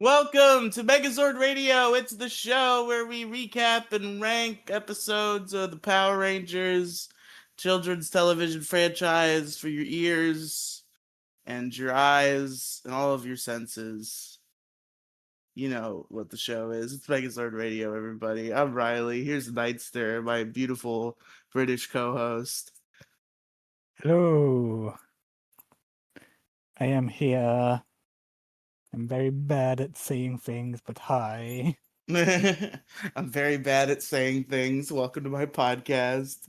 Welcome to Megazord Radio. It's the show where we recap and rank episodes of the Power Rangers children's television franchise for your ears and your eyes and all of your senses. You know what the show is. It's Megazord Radio, everybody. I'm Riely. Here's Nightster, my beautiful British co-host. Hello. I am here. I'm very bad at saying things, but hi. I'm very bad at saying things. Welcome to my podcast.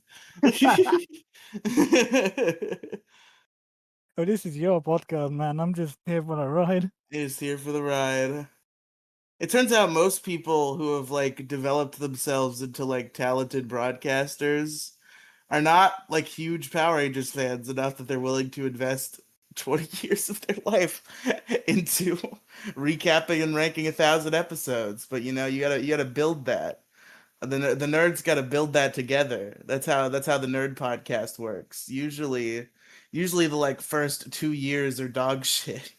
Oh, this is your podcast, man. I'm just here for the ride. Is here for the ride. It turns out most people who have developed themselves into talented broadcasters are not huge Power Rangers fans enough that they're willing to invest 20 years of their life into recapping and ranking 1,000 episodes. But you gotta build that. The nerds gotta build that together. That's how the nerd podcast works. Usually the first 2 years are dog shit,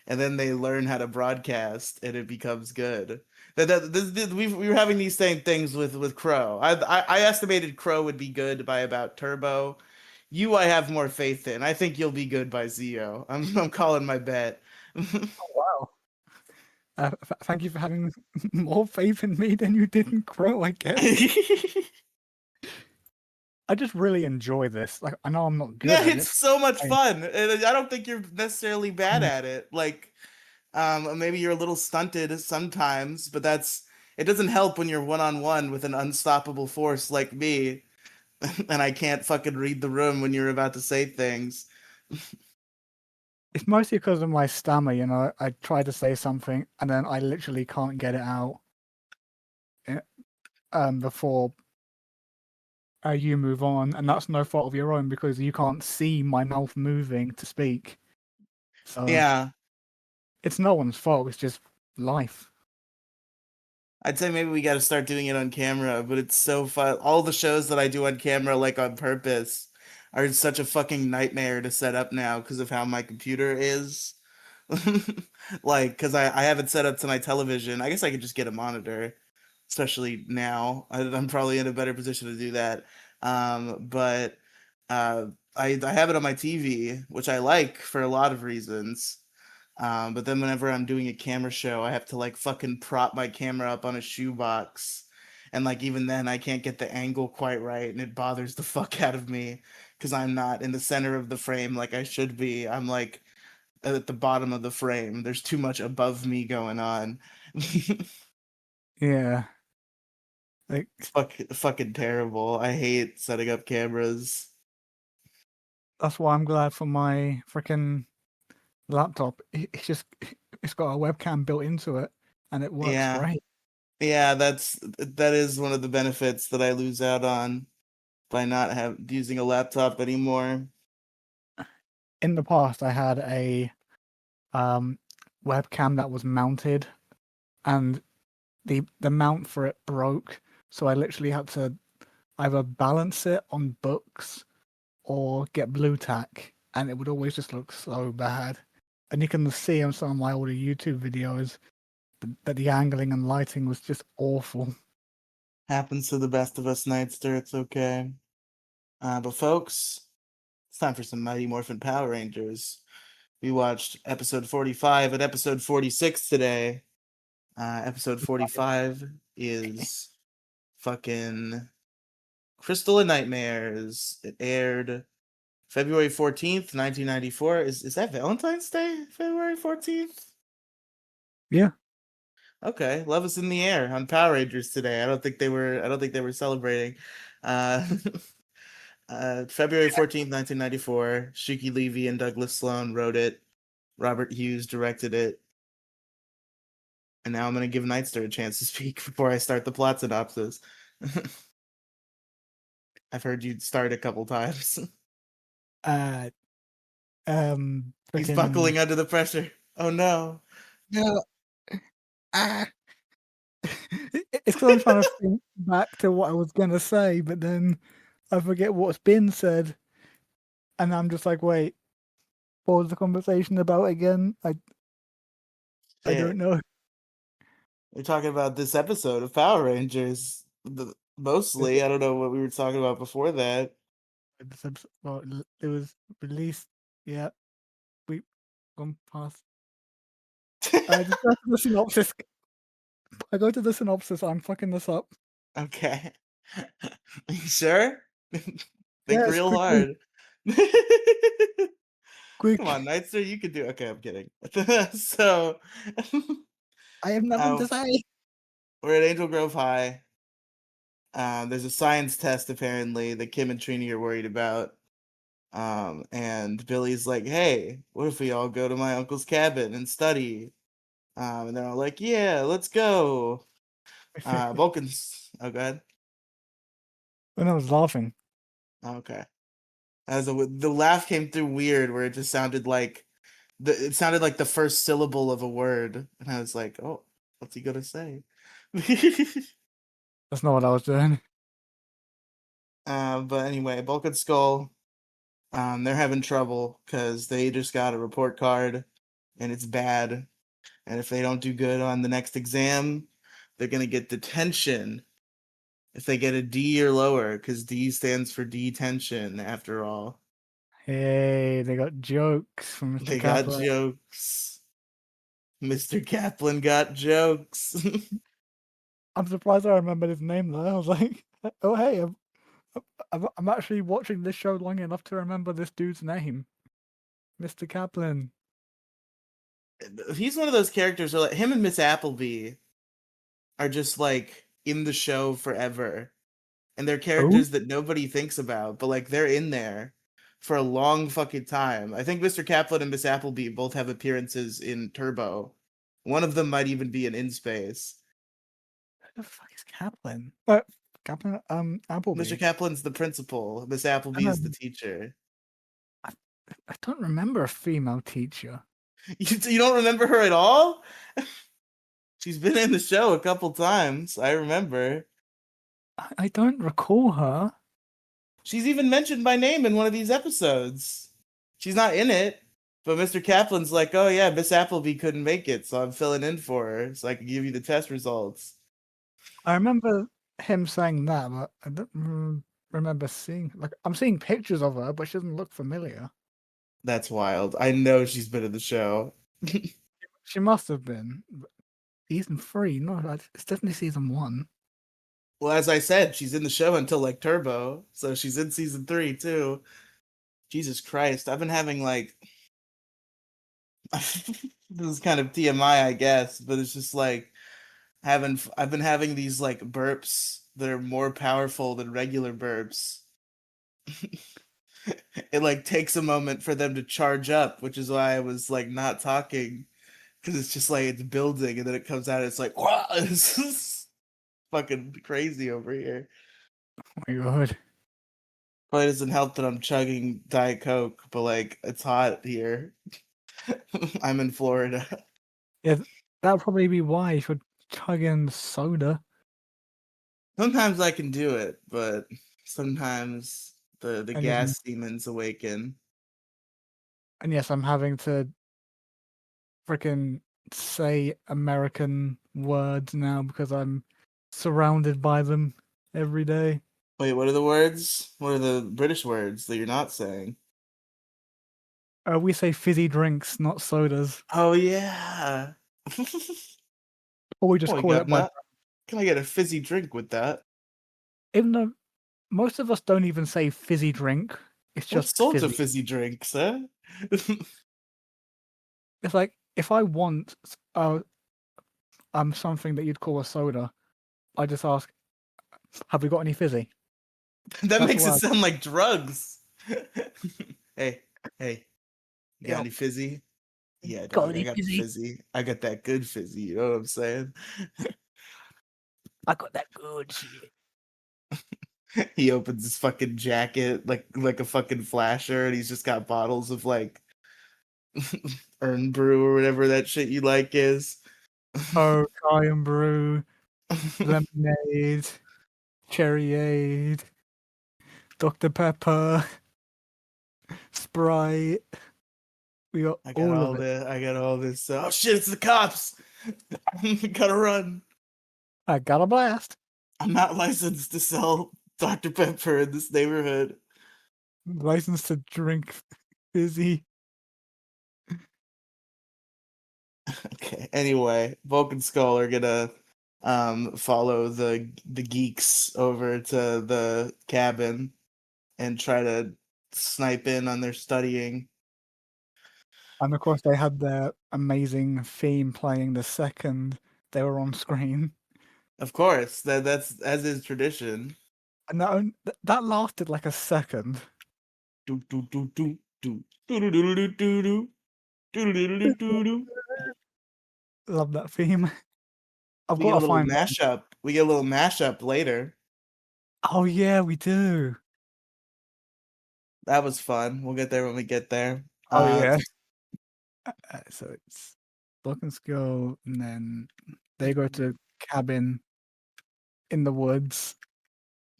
and then they learn how to broadcast, and it becomes good. We were having these same things with Crow. I estimated Crow would be good by about Turbo. I have more faith in. I think you'll be good by Zeo. I'm calling my bet. Oh, wow. Thank you for having more faith in me than you did in Crow, I guess. I just really enjoy this. I know I'm not good Yeah, at it's so much I- fun. And I don't think you're necessarily bad at it. Maybe you're a little stunted sometimes, but it doesn't help when you're one-on-one with an unstoppable force like me, and I can't fucking read the room when you're about to say things. It's mostly because of my stammer, I try to say something and then I literally can't get it out before you move on, and that's no fault of your own because you can't see my mouth moving to speak. So Yeah. it's no one's fault, it's just life. I'd say maybe we got to start doing it on camera, but it's so fun. All the shows that I do on camera, on purpose, are such a fucking nightmare to set up now because of how my computer is. Because I have it set up to my television. I guess I could just get a monitor, especially now. I'm probably in a better position to do that. But I have it on my TV, which I like for a lot of reasons. But then whenever I'm doing a camera show, I have to fucking prop my camera up on a shoebox. And even then I can't get the angle quite right, and it bothers the fuck out of me because I'm not in the center of the frame like I should be. I'm at the bottom of the frame. There's too much above me going on. Yeah. It's fucking terrible. I hate setting up cameras. That's why I'm glad for my freaking laptop. It's got a webcam built into it and it works great. Yeah, that is one of the benefits that I lose out on by not using a laptop anymore. In the past, I had a webcam that was mounted, and the mount for it broke, so I literally had to either balance it on books or get blue tack, and it would always just look so bad. And you can see on some of my older YouTube videos that the angling and lighting was just awful. Happens to the best of us, Nightster. It's okay. But folks, it's time for some Mighty Morphin Power Rangers. We watched episode 45 and episode 46 today. Episode 45 is fucking Crystal and Nightmares. It aired February 14th, 1994. Is that Valentine's Day? February 14th? Yeah. Okay, love is in the air on Power Rangers today. I don't think they were celebrating. February 14th, 1994. Shuki Levy and Douglas Sloan wrote it. Robert Hughes directed it. And now I'm going to give Nightster a chance to speak before I start the plot synopsis. I've heard you start a couple times. He's buckling under the pressure. Oh no. No. It's because I'm trying to think back to what I was going to say, but then I forget what's been said. And I'm just like, wait, what was the conversation about again? I don't know. We're talking about this episode of Power Rangers. This, Mostly, I don't know what we were talking about before that. this episode, well, it was released. Yeah, we gone past. I just go to the synopsis. I go to the synopsis. I'm fucking this up. Okay. You sure? Think Yes, real quickly, hard. Come quick. on, Nightster, you could do. Okay, I'm kidding. So, I have nothing to um, say. we're at Angel Grove High. There's a science test apparently that Kim and Trini are worried about. And Billy's like, "Hey, what if we all go to my uncle's cabin and study?" And they're all like, "Yeah, let's go." Vulcan's. Oh, god. When I was laughing, Okay. The laugh came through weird, where it just sounded like it sounded like the first syllable of a word, and I was like, "Oh, what's he gonna say?" that's not what I was doing. But anyway, Bulk and Skull, they're having trouble because they just got a report card, and it's bad. And if they don't do good on the next exam, they're gonna get detention. If they get a D or lower, because D stands for detention, after all. Hey, they got jokes from Mr. They got Kaplan. jokes. Mr. Kaplan got jokes. I'm surprised I remembered his name though. I was like, oh hey, I'm actually watching this show long enough to remember this dude's name, Mr. Kaplan. He's one of those characters where like him and Miss Appleby are just like in the show forever. And they're Oh, characters that nobody thinks about, but like they're in there for a long fucking time. I think Mr. Kaplan and Miss Appleby both have appearances in Turbo. One of them might even be in Space. who the fuck is Kaplan? Kaplan, Mr. Appleby. Kaplan's the principal. Miss I Appleby is the don't, teacher. I, I don't remember a female teacher. You don't remember her at all? She's been in the show a couple times. I remember. I don't recall her. She's even mentioned by name in one of these episodes. She's not in it, but Mr. Kaplan's like, "Oh yeah, Miss Appleby couldn't make it, so I'm filling in for her, so I can give you the test results." I remember him saying that, but I don't remember seeing. Like, I'm seeing pictures of her, but she doesn't look familiar. That's wild. I know she's been in the show. She must have been. Season 3? No, it's definitely season 1. Well, as I said, she's in the show until like Turbo, so she's in season 3 too. Jesus Christ, I've been having like this is kind of TMI, I guess, but it's just like I've been having these like burps that are more powerful than regular burps. It like takes a moment for them to charge up, which is why I was like not talking, because it's just like it's building and then it comes out. It's like, wow, this is fucking crazy over here. Oh my god. Probably doesn't help that I'm chugging Diet Coke, but like it's hot here. I'm in Florida. Yeah, that'll probably be why you should chug in soda. Sometimes I can do it, but sometimes the And yes, gas demons awaken. I'm having to freaking say American words now because I'm surrounded by them every day. Wait, what are the words? What are the British words that you're not saying? We say fizzy drinks, not sodas, Oh yeah. or we just Oh, you call got it by. nut. Can I get a fizzy drink with that? Even though most of us don't even say fizzy drink, it's What just sort of fizzy. fizzy drinks, huh? It's like if I want something that you'd call a soda, I just ask, "Have we got any fizzy?" That That's makes it why. sound like drugs. Hey, hey, you got Yo, any fizzy? Yeah, got dog, I any got the fizzy? fizzy. I got that good fizzy, you know what I'm saying? I got that good shit. He opens his fucking jacket like a fucking flasher, and he's just got bottles of like Earn Brew or whatever that shit you like is. Oh, Try and Brew, lemonade, cherryade, Dr Pepper, Sprite. We got I got all of all it. this. I got all this. Oh shit! It's the cops. Gotta run. I got a blast. I'm not licensed to sell Dr. Pepper in this neighborhood. License to drink fizzy. Okay. Anyway, Vulcan Skull are gonna follow the geeks over to the cabin and try to snipe in on their studying. And of course, they had their amazing theme playing the second they were on screen. Of course, that's as is tradition. And that lasted like a second. Do do do do do do do do do do do do do do do do. Love that theme. I've We get got a to little find one. mashup. We get a little mashup later. Oh yeah, we do. That was fun. We'll get there when we get there. Oh yeah. So it's Buckens go, and then they go to cabin in the woods.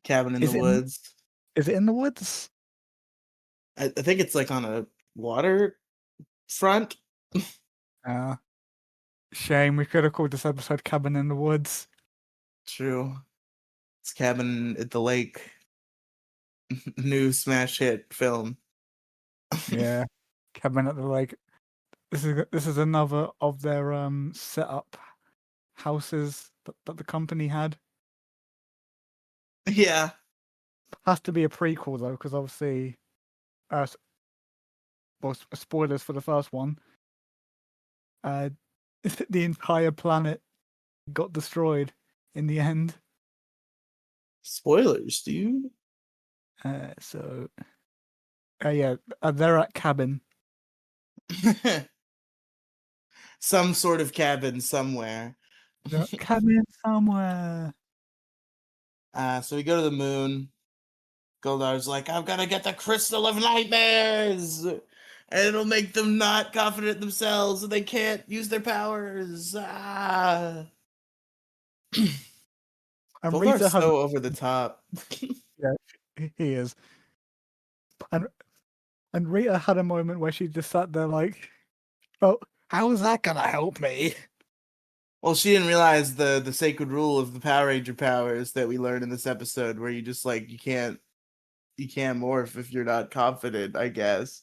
Cabin in the Is it? woods. Is it in the woods? I think it's like on a water front. Shame. We could have called this episode "Cabin in the Woods." True. It's Cabin at the Lake. New smash hit film. Yeah, cabin at the lake. This is another of their setup houses that the company had. Yeah. Has to be a prequel though, because obviously, well, spoilers for the first one. The entire planet got destroyed in the end. Spoilers, dude. So, yeah, they're at cabin. Some sort of cabin somewhere. They're at cabin somewhere. So we go to the moon. Goldar's like, I'm gonna get the crystal of nightmares, and it'll make them not confident in themselves, and they can't use their powers. And Goldar's Rita has, so over the top. yeah, he is. And Rita had a moment where she just sat there like, "Oh, how is that gonna help me?" Well, she didn't realize the sacred rule of the Power Ranger powers that we learned in this episode, where you just like you can't morph if you're not confident, I guess.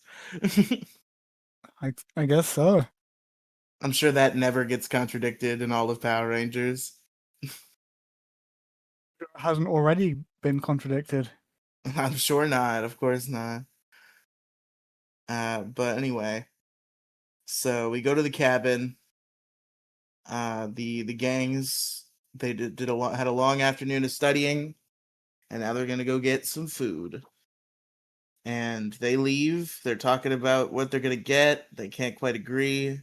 I guess so. I'm sure that never gets contradicted in all of Power Rangers. It hasn't already been contradicted. I'm sure not, of course not. But anyway, so we go to the cabin. The gangs they had a long afternoon of studying, and now they're gonna go get some food. And they leave. They're talking about what they're gonna get. They can't quite agree.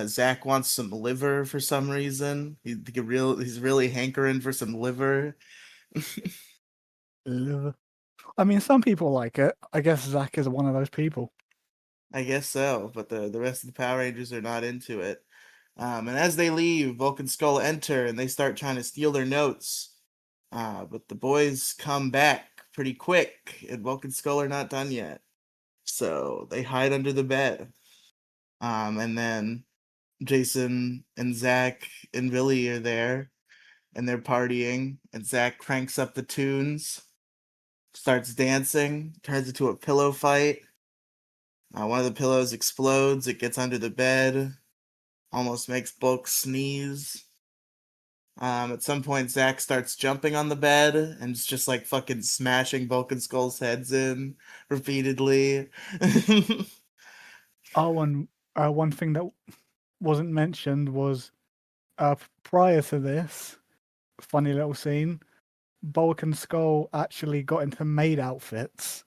Zach wants some liver for some reason. He's really hankering for some liver. Ugh. I mean, some people like it. I guess Zach is one of those people. I guess so, but the rest of the Power Rangers are not into it. And as they leave, Vulcan Skull enter and they start trying to steal their notes. But the boys come back pretty quick, and Vulcan Skull are not done yet. So they hide under the bed. And then Jason and Zach and Riely are there, and they're partying. And Zach cranks up the tunes, starts dancing, turns into a pillow fight. One of the pillows explodes. It gets under the bed, almost makes Bulk sneeze. At some point, Zach starts jumping on the bed and it's just like fucking smashing Vulcan Skull's heads in repeatedly. Oh, and one thing that wasn't mentioned was prior to this funny little scene, Bulk and Skull actually got into maid outfits.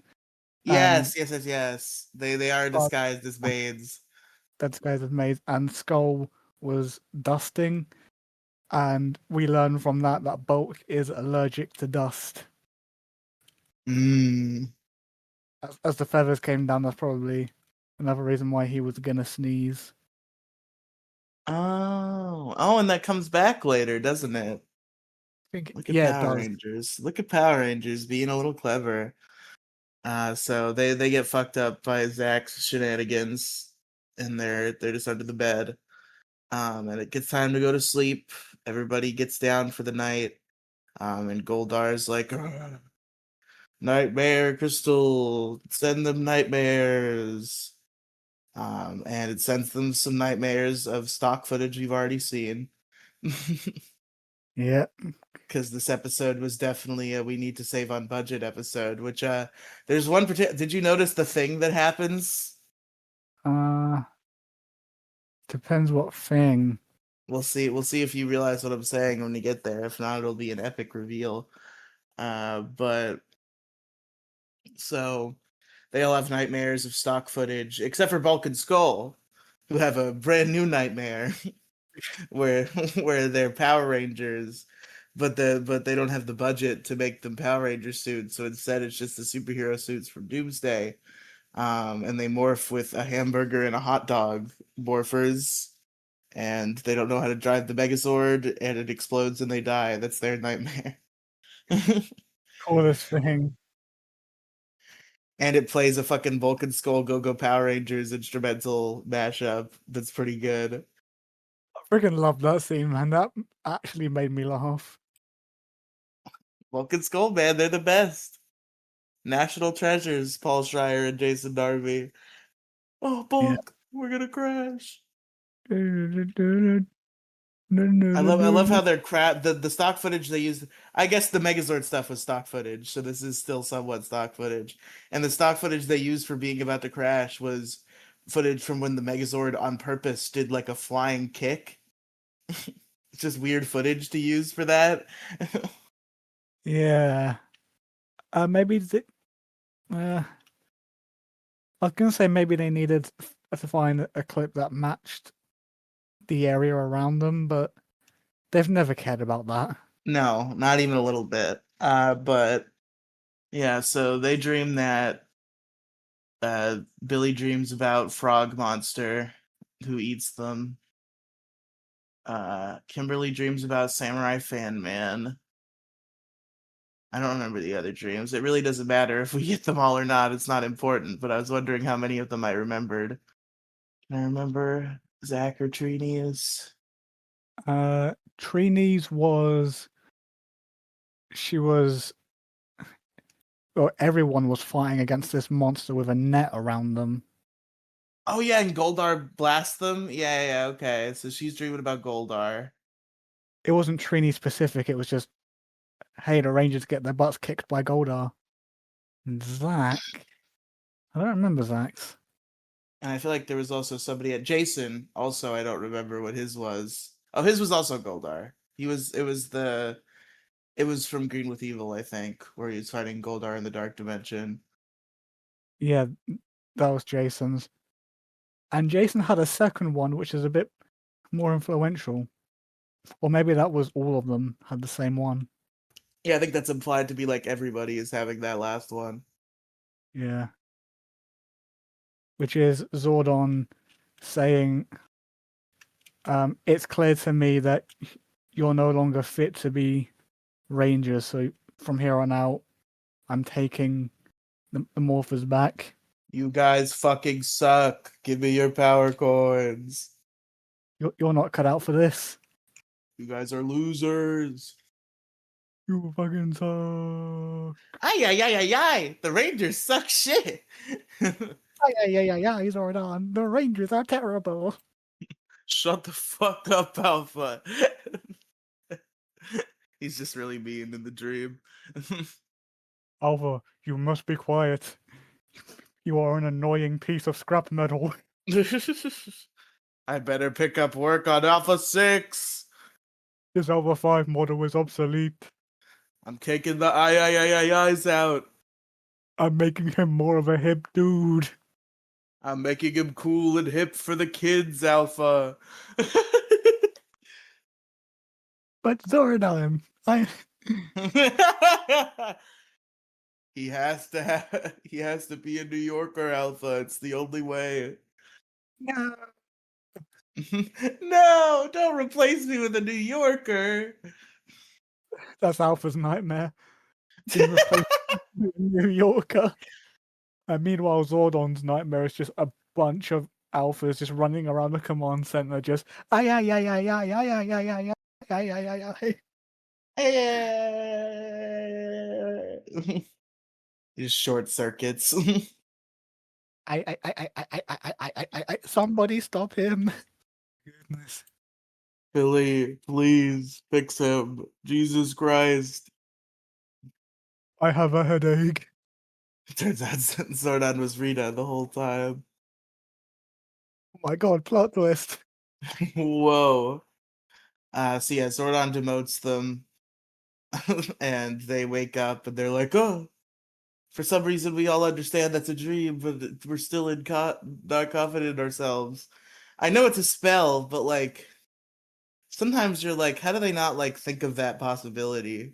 Yes. They are Uh, disguised as maids. That guys have made, and Skull was dusting, and we learn from that Bulk is allergic to dust. Mm. As the feathers came down, that's probably another reason why he was gonna sneeze. Oh, and that comes back later, doesn't it? Look at Yeah, it Power does. Rangers. Look at Power Rangers being a little clever. So they get fucked up by Zach's shenanigans, and they're just under the bed. And it gets time to go to sleep. Everybody gets down for the night. And Goldar's like, "Ugh, Nightmare Crystal, send them nightmares." And it sends them some nightmares of stock footage we've already seen. Yeah. Because this episode was definitely a we need to save on budget episode, which there's one particular. Did you notice the thing that happens? Uh, depends what thing. We'll see. We'll see if you realize what I'm saying when we get there. If not, it'll be an epic reveal. But so they all have nightmares of stock footage, except for Bulk and Skull, who have a brand new nightmare where where they're Power Rangers, but they don't have the budget to make them Power Ranger suits, so instead it's just the superhero suits from Doomsday. And they morph with a hamburger and a hot dog morphers, and they don't know how to drive the Megazord, and it explodes and they die. That's their nightmare. Coolest thing. And it plays a fucking Vulcan Skull Go Go Power Rangers instrumental mashup that's pretty good. I freaking love that scene, man. That actually made me laugh. Vulcan Skull, man, they're the best. National treasures, Paul Schreier and Jason Darby. Oh, Yeah. Bulk, we're gonna crash. I love how they're the stock footage they used. I guess the Megazord stuff was stock footage, so this is still somewhat stock footage. And the stock footage they used for being about to crash was footage from when the Megazord on purpose did like a flying kick. It's just weird footage to use for that. Yeah. Maybe I was gonna say maybe they needed to find a clip that matched the area around them, but they've never cared about that. No, not even a little bit. But yeah, so they dream that Billy dreams about Frog Monster who eats them. Kimberly dreams about Samurai Fan Man. I don't remember the other dreams. It really doesn't matter if we get them all or not. It's not important, but I was wondering how many of them I remembered. Can I remember Zach or Trini's? Trini's was she was or everyone was fighting against this monster with a net around them. Oh yeah, and Goldar blasts them. Yeah, okay. So she's dreaming about Goldar. It wasn't Trini specific, it was just hey, the Rangers get their butts kicked by Goldar. And Zach, I don't remember Zach's. And I feel like there was also somebody at Jason. Also, I don't remember what his was. Oh, his was also Goldar. It was from Green with Evil, I think, where he was fighting Goldar in the Dark Dimension. Yeah, that was Jason's. And Jason had a second one, which is a bit more influential. Or maybe that was all of them had the same one. Yeah, I think that's implied to be like everybody is having that last one. Yeah. Which is Zordon saying, it's clear to me that you're no longer fit to be Rangers, so from here on out, I'm taking the Morphers back. You guys fucking suck. Give me your power coins. You're not cut out for this. You guys are losers. You fucking suck. Ay, ay, ay, ay, ay. The Rangers suck shit. Yeah, he's already on. The Rangers are terrible. Shut the fuck up, Alpha. He's just really mean in the dream. Alpha, you must be quiet. You are an annoying piece of scrap metal. I better pick up work on Alpha 6. This Alpha 5 model is obsolete. I'm kicking the eyes out. I'm making him more of a hip dude. I'm making him cool and hip for the kids, Alpha. But Zordon, He has to be a New Yorker, Alpha. It's the only way. No. No, don't replace me with a New Yorker. That's Alpha's nightmare. Being replaced with a New Yorker. And meanwhile, Zordon's nightmare is just a bunch of Alpha is just running around the command center, just ay ay ay ay ay ay ay ay ay ay ay ay ay ay. Just short circuits. I. Somebody stop him! Goodness. Billy, please fix him. Jesus Christ. I have a headache. Turns out Zordon was Rita the whole time. Oh my god, plot twist. Whoa. So yeah, Zordon demotes them, and they wake up and they're like, "Oh, for some reason we all understand that's a dream, but we're still not confident in ourselves." I know it's a spell, but like sometimes you're like, how do they not like think of that possibility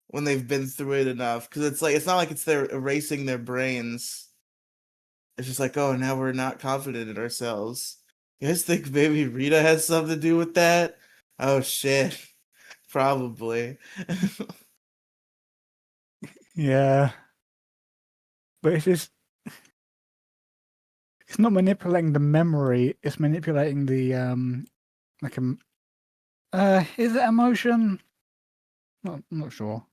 when they've been through it enough? Because it's like it's not like it's they're erasing their brains. It's just like, oh, now we're not confident in ourselves. You guys think maybe Rita has something to do with that? Oh shit. Probably. Yeah. But it's not manipulating the memory, it's manipulating the like is it emotion? I'm not sure.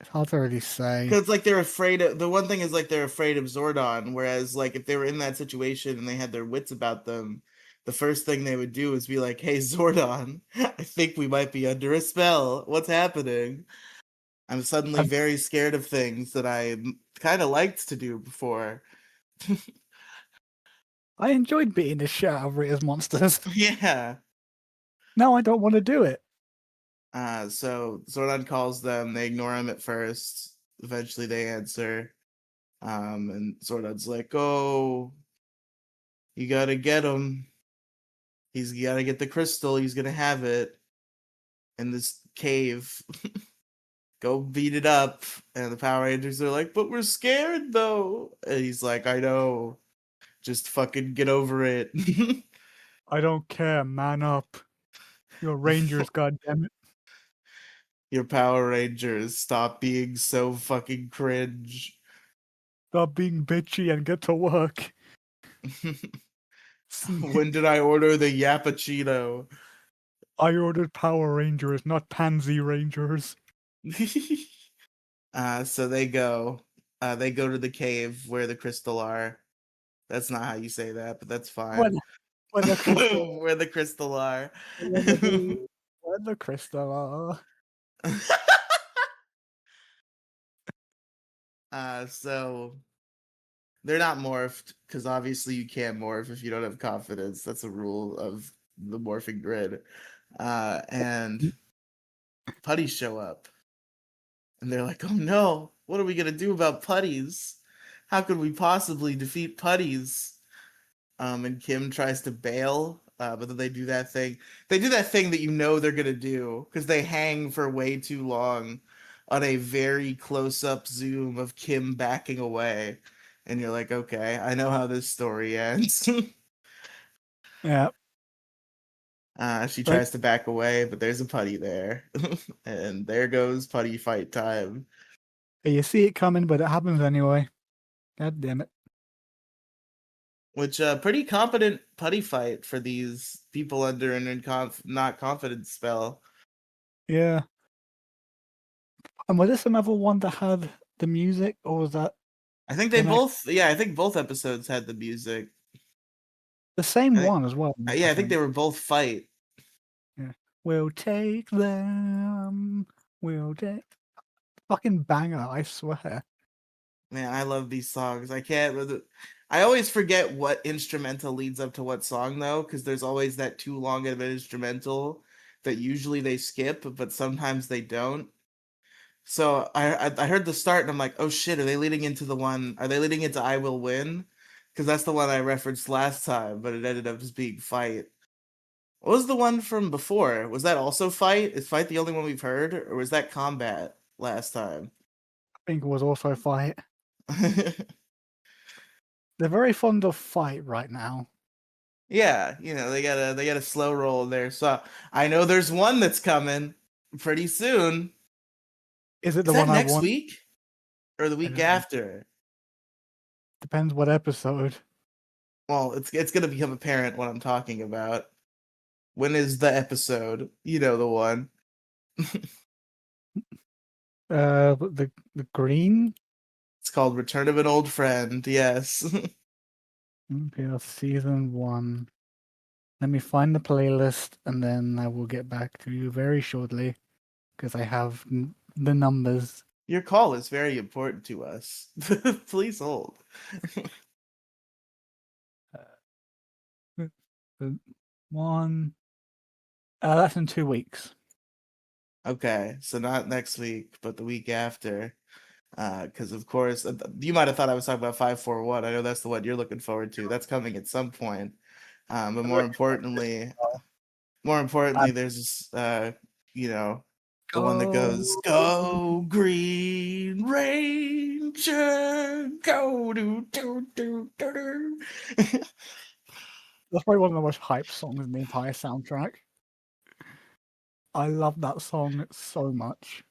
It's hard to really say. Because like they're afraid of the one thing is like they're afraid of Zordon, whereas like if they were in that situation and they had their wits about them, the first thing they would do is be like, "Hey Zordon, I think we might be under a spell. What's happening?" I'm suddenly I, very scared of things that I kind of liked to do before. I enjoyed beating the shit out of Rita's monsters. Yeah. Now I don't want to do it. So Zordon calls them. They ignore him at first. Eventually, they answer. And Zordon's like, "Oh, you gotta get him. He's gotta get the crystal. He's gonna have it in this cave. Go beat it up." And the Power Rangers are like, "But we're scared though." And he's like, "I know. Just fucking get over it." I don't care, man up. You're Rangers, goddammit. Your Power Rangers, stop being so fucking cringe. Stop being bitchy and get to work. When did I order the Yappuccino? I ordered Power Rangers, not Pansy Rangers. So they go. They go to the cave where the crystal are. That's not how you say that, but that's When fine. when the crystal Where the crystal are. when the crystal So they're not morphed because obviously you can't morph if you don't have confidence. That's a rule of the morphing grid. And putties show up, and they're like, "Oh no, what are we gonna do about putties? How could we possibly defeat putties?" And Kim tries to bail, but then they do that thing. They do that thing that you know they're gonna do because they hang for way too long on a very close-up zoom of Kim backing away, and you're like, okay, I know how this story ends. Yeah. She Like tries to back away, but there's a putty there, and there goes putty fight time. you see it coming, but it happens anyway. God damn it. Which pretty competent putty fight for these people under an not confident spell. Yeah. And was this another one that had the music, or was that I think they the next both, yeah, I think both episodes had the music. the same I think, one as well? yeah, I I think they think. were both fight. Yeah. We'll take them. We'll take fucking banger, I swear. Man, I love these songs. I can't. I always forget what instrumental leads up to what song though, because there's always that too long of an instrumental that usually they skip, but sometimes they don't. So I heard the start and I'm like, oh shit, are they leading into the one? Are they leading into "I Will Win"? Because that's the one I referenced last time, but it ended up just being "Fight." What was the one from before? Was that also "Fight"? Is "Fight" the only one we've heard, or was that "Combat" last time? I think it was also Fight. They're very fond of Fight right now. Yeah, they got a slow roll there. So I know there's one that's coming pretty soon. Is it Is the that one I next want? week or the I week don't know. after? Depends what episode. Well, it's gonna become apparent what I'm talking about. When is the episode? You know the one. The green. It's called Return of an Old Friend. Yes. Okay, season 1. Let me find the playlist and then I will get back to you very shortly because I have the numbers. Your call is very important to us. Please hold. The one. That's in 2 weeks. Okay, so not next week, but the week after. Because of course, you might have thought I was talking about 541. I know that's the one you're looking forward to. That's coming at some point. But more importantly, there's this, you know, the one that goes, Go. "Go Green Ranger, go do do do do do." That's probably one of the most hype songs in the entire soundtrack. I love that song so much.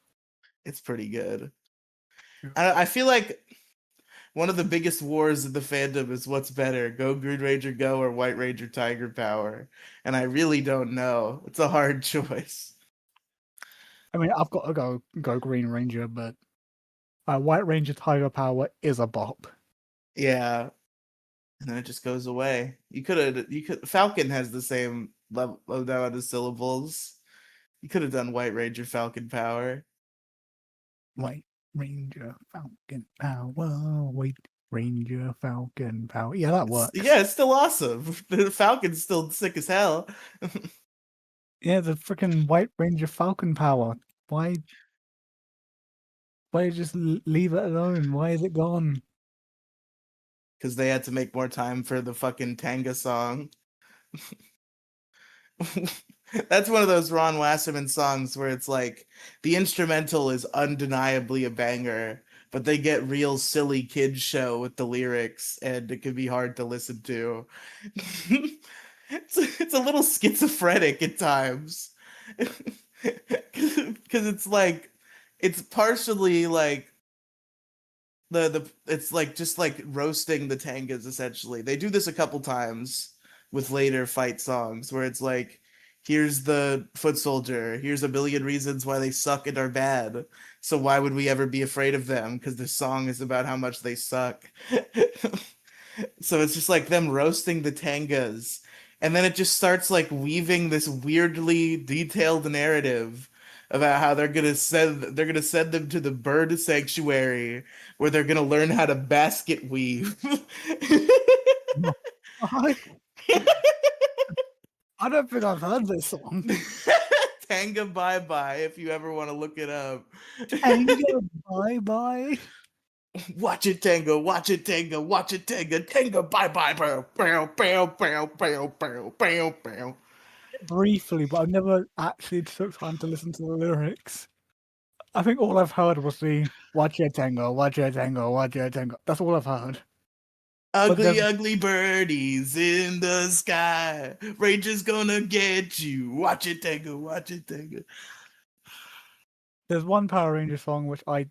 It's pretty good. I feel like one of the biggest wars in the fandom is what's better, Go Green Ranger Go or White Ranger Tiger Power, and I really don't know. It's a hard choice. I mean, I've got to go Green Ranger, but White Ranger Tiger Power is a bop. Yeah, and then it just goes away. You could Falcon has the same level amount of syllables. You could have done White Ranger Falcon Power. White Ranger Falcon Power. White Ranger Falcon Power. Yeah, that works. Yeah, it's still awesome. The Falcon's still sick as hell. Yeah, the freaking White Ranger Falcon Power. Why just leave it alone? Why is it gone? Because they had to make more time for the fucking Tanga song. That's one of those Ron Wasserman songs where it's like the instrumental is undeniably a banger, but they get real silly kid show with the lyrics, and it can be hard to listen to. It's a little schizophrenic at times. Because it's like it's partially like the it's like just like roasting the tangas essentially. They do this a couple times with later fight songs where it's like here's the foot soldier, here's a billion reasons why they suck and are bad. So why would we ever be afraid of them? Because the song is about how much they suck. So it's just like them roasting the tangas. And then it just starts like weaving this weirdly detailed narrative about how they're gonna send them to the bird sanctuary where they're gonna learn how to basket weave. I don't think I've heard this song. Tanga bye bye if you ever want to look it up. Tango bye bye. Watch it tango, watch it tango, watch it tango, tango bye bye, bow, bow, bow, bow, bow, bow, bow, bow. Briefly, but I never actually took time to listen to the lyrics. I think all I've heard was the "Watch Your Tango, Watch Your Tango, Watch Your Tango." That's all I've heard. But Ugly, ugly birdies in the sky. Ranger's gonna get you. Watch it tango, watch it tango. there's one Power Ranger song which I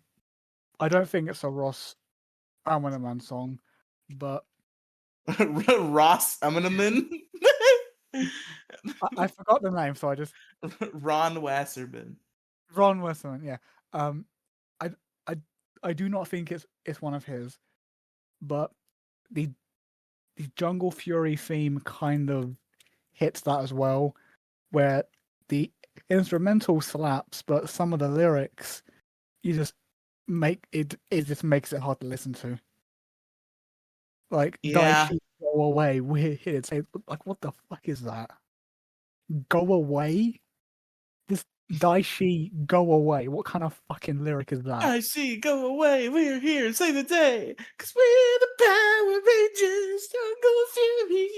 don't think it's a Ross Ammerman song, but Ross Ammerman. I forgot the name, so I just Ron Wasserman. Ron Westman. Yeah, I I I do not think it's one of his, but the Jungle Fury theme kind of hits that as well, where the instrumental slaps, but some of the lyrics you just make it just makes it hard to listen to. Like Yeah. Daishi go away, we're here. It's like what the fuck is that? Go away? This Daishi go away. What kind of fucking lyric is that? I see, go away. We're here, save the day. Cause we're the Power Rangers, Jungle Fury.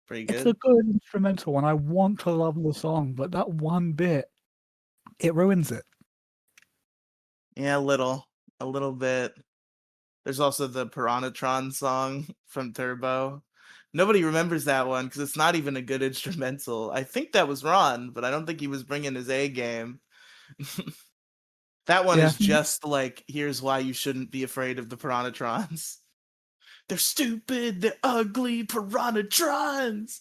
Pretty It's a good. good instrumental and I want to love the song, but that one bit, it ruins it. Yeah, a little bit. There's also the Piranhatron song from Turbo. Nobody remembers that one because it's not even a good instrumental. I think that was Ron, but I don't think he was bringing his A game. That one Yeah, is just like, here's why you shouldn't be afraid of the Piranhatrons. They're stupid. They're ugly. Piranhatrons.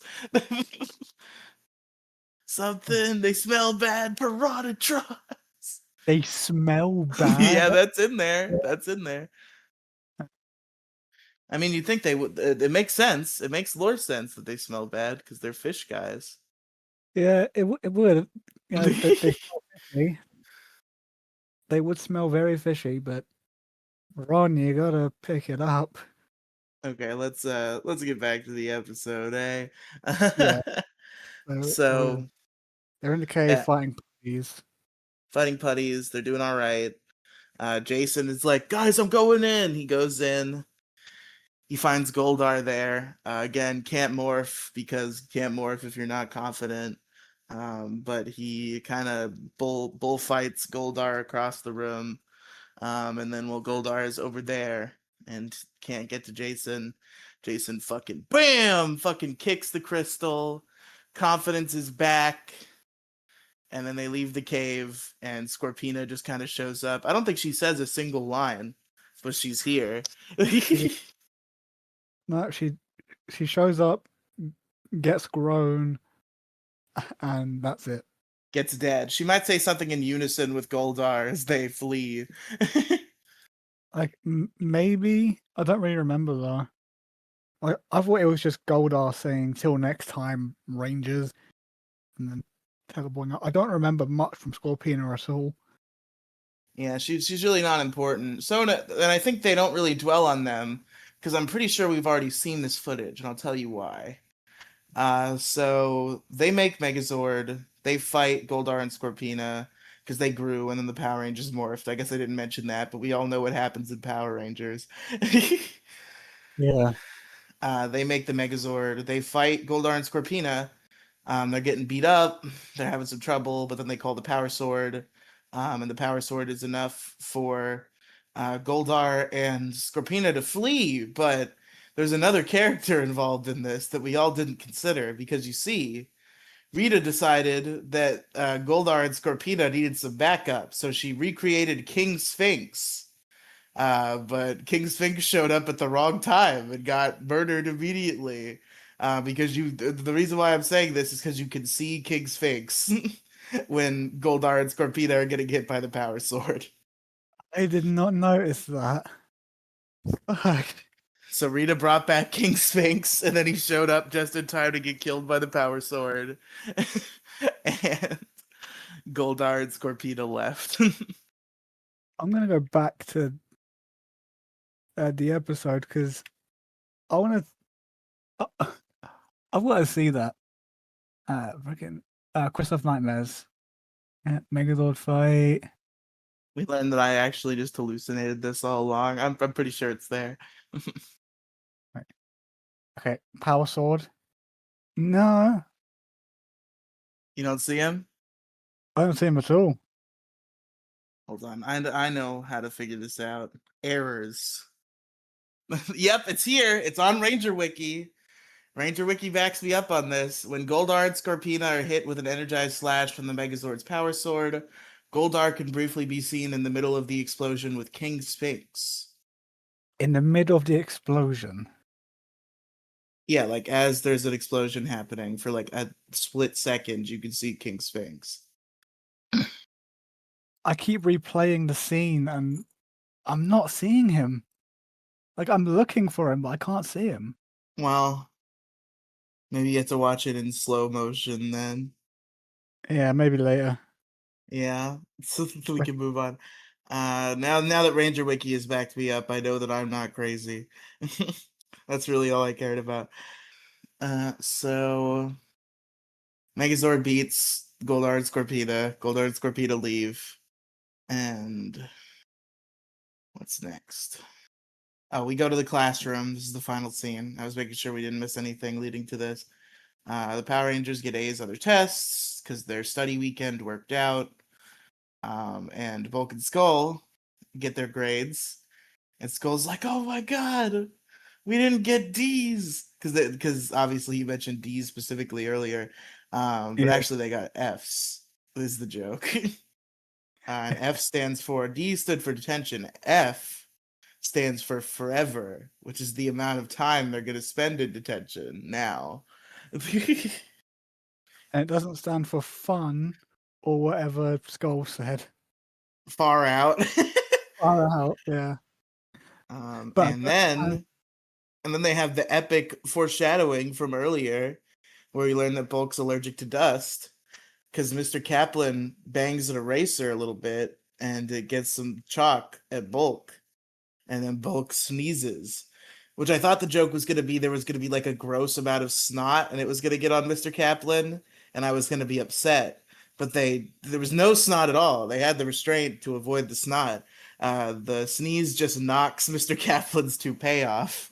Something. They smell bad. Piranhatrons. They smell Yeah, bad. that's in there. That's in there. I mean, you think they would? It makes sense. It makes lore sense that they smell bad because they're fish guys. Yeah, it would. You know, they smell fishy. They would smell very fishy, but Ron, you gotta pick it up. Okay, let's get back to the episode, eh? Yeah, so So they're in the cave yeah, fighting puppies. fighting putties, they're doing all right. Jason is like, guys, I'm going in. He goes in. He finds Goldar there. Again, can't morph because you can't morph if you're not confident. But he kind of bullfights Goldar across the room. And then while Goldar is over there and can't get to Jason, Jason fucking bam, fucking kicks the crystal. Confidence is back. And then they leave the cave, and Scorpina just kind of shows up. I don't think she says a single line, but she's here. No, she shows up, gets grown, and that's it. Gets dead. She might say something in unison with Goldar as they flee. Like maybe I don't really remember though. Like I thought it was just Goldar saying "till next time, Rangers," and then teleporting out. I don't remember much from Scorpina at all. Yeah, she's really not important. So, and I think they don't really dwell on them because I'm pretty sure we've already seen this footage, and I'll tell you why. So they make Megazord. They fight Goldar and Scorpina because they grew, and then the Power Rangers morphed. I guess I didn't mention that, but we all know what happens in Power Rangers. Yeah, They make the Megazord. They fight Goldar and Scorpina. They're getting beat up. They're having some trouble, but then they call the Power Sword. And the Power Sword is enough for Goldar and Scorpina to flee. But there's another character involved in this that we all didn't consider because you see, Rita decided that Goldar and Scorpina needed some backup, so she recreated King Sphinx. But King Sphinx showed up at the wrong time and got murdered immediately. Because the reason why I'm saying this is because you can see King Sphinx when Goldar and Scorpina are getting hit by the power sword. I did not notice that. Fuck. So Rita brought back King Sphinx, and then he showed up just in time to get killed by the power sword. And Goldar and Scorpina left. I'm gonna go back to the episode because I want to. I want to see that. Freaking Christoph Nightmares, Megazord fight. We learned that I actually just hallucinated this all along. I'm pretty sure it's there. Right. Okay, Power Sword. No, You don't see him? I don't see him at all. Hold on. I know how to figure this out. Errors. Yep, it's here. It's on Ranger Wiki. Ranger Wiki backs me up on this. When Goldar and Scorpina are hit with an energized slash from the Megazord's power sword, Goldar can briefly be seen in the middle of the explosion with King Sphinx. In the middle of the explosion. Yeah, like as there's an explosion happening for like a split second, you can see King Sphinx. I keep replaying the scene and I'm not seeing him. Like I'm looking for him, but I can't see him. Well, maybe you have to watch it in slow motion then. Yeah, maybe later. Yeah, so we can move on. Now that Ranger Wiki has backed me up, I know that I'm not crazy. That's really all I cared about. So Megazord beats Goldar and Scorpina. Goldar and Scorpina leave. And what's next? Oh, we go to the classroom. This is the final scene. I was making sure we didn't miss anything leading to this. The Power Rangers get A's on their tests because their study weekend worked out. And Bulk and Skull get their grades. And Skull's like, "Oh my god, we didn't get D's," because obviously he mentioned D's specifically earlier. But Yeah. actually they got F's. Is the joke. And F stands for D stood for detention. F stands for forever, which is the amount of time they're going to spend in detention now. And it doesn't stand for fun or whatever Skull said. Far out. Far out, yeah. um, But and then and then they have the epic foreshadowing from earlier where we learn that Bulk's allergic to dust because Mr. Kaplan bangs an eraser a little bit and it gets some chalk at Bulk, and then Bulk sneezes. Which I thought the joke was gonna be there was gonna be like a gross amount of snot and it was gonna get on Mr. Kaplan, and I was gonna be upset. But there was no snot at all. They had the restraint to avoid the snot. The sneeze just knocks Mr. Kaplan's toupee off.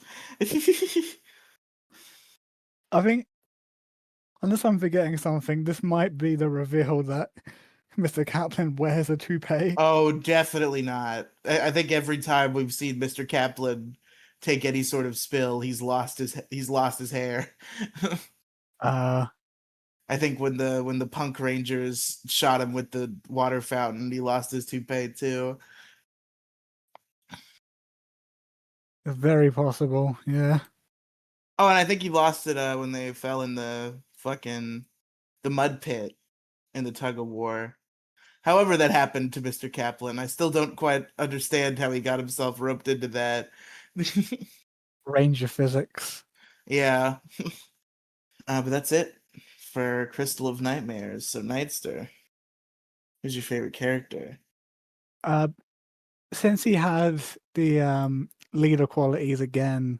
I think, unless I'm forgetting something, this might be the reveal that Mr. Kaplan wears a toupee. Oh, definitely not. I think every time we've seen Mr. Kaplan take any sort of spill, he's lost his hair. Uh, I think when the Punk Rangers shot him with the water fountain, he lost his toupee too. very possible, yeah. Oh, and I think he lost it when they fell in the mud pit in the tug of war. However that happened to Mr. Kaplan, I still don't quite understand how he got himself roped into that. Ranger physics. Yeah, but that's it for Crystal of Nightmares. So Nightster, who's your favorite character? Uh, since he had the leader qualities again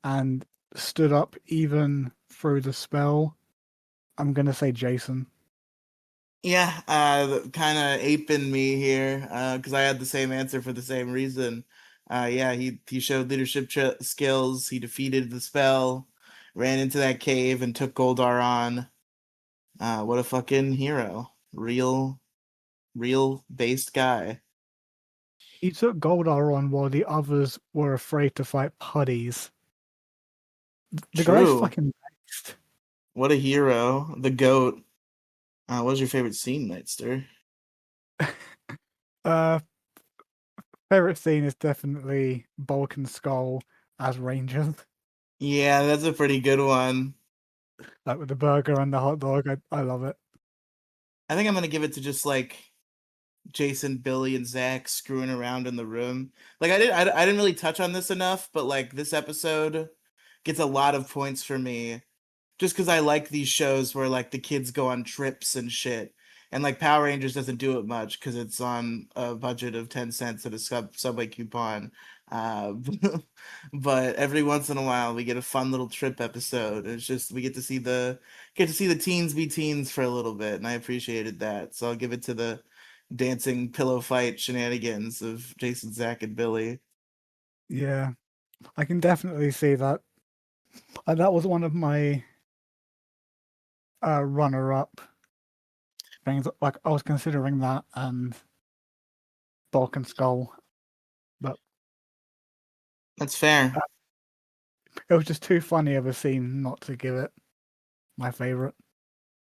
and stood up even through the spell, I'm gonna say Jason. Yeah, kind of aping me here, because I had the same answer for the same reason. Yeah, he showed leadership skills. He defeated the spell, ran into that cave, and took Goldar on. What a fucking hero! Real based guy. He took Goldar on while the others were afraid to fight putties. The guy's True. fucking based. What a hero. The goat. What was your favorite scene, Nightster? Uh, favorite scene is definitely Bulk and Skull as Rangers, Yeah, that's a pretty good one. like with the burger and the hot dog. I love it. I think I'm gonna give it to just like Jason, Billy, and Zach screwing around in the room. Like I didn't really touch on this enough, but like this episode gets a lot of points for me just because I like these shows where like the kids go on trips and shit. And like Power Rangers doesn't do it much because it's on a budget of 10 cents at a Subway coupon. Uh, but every once in a while we get a fun little trip episode. It's just we get to see the teens be teens for a little bit, and I appreciated that. So I'll give it to the dancing pillow fight shenanigans of Jason, Zach, and Billy. Yeah, I can definitely see that. That was one of my runner-up things. Like I was considering that and Bulk and Skull, but That's fair. it was just too funny of a scene not to give it my favorite.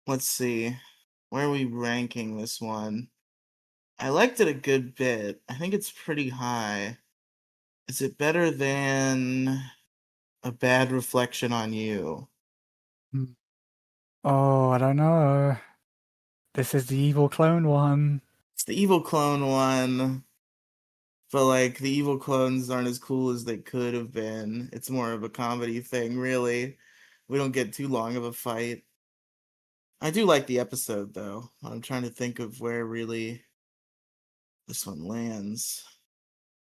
Let's see. Where are we ranking this one? I liked it a good bit. I think it's pretty high. Is it better than A Bad Reflection on You? Hmm. Oh, I don't know. This is the evil clone one. It's the evil clone one, but like the evil clones aren't as cool as they could have been. It's more of a comedy thing, really. We don't get too long of a fight. I do like the episode though. I'm trying to think of where really this one lands.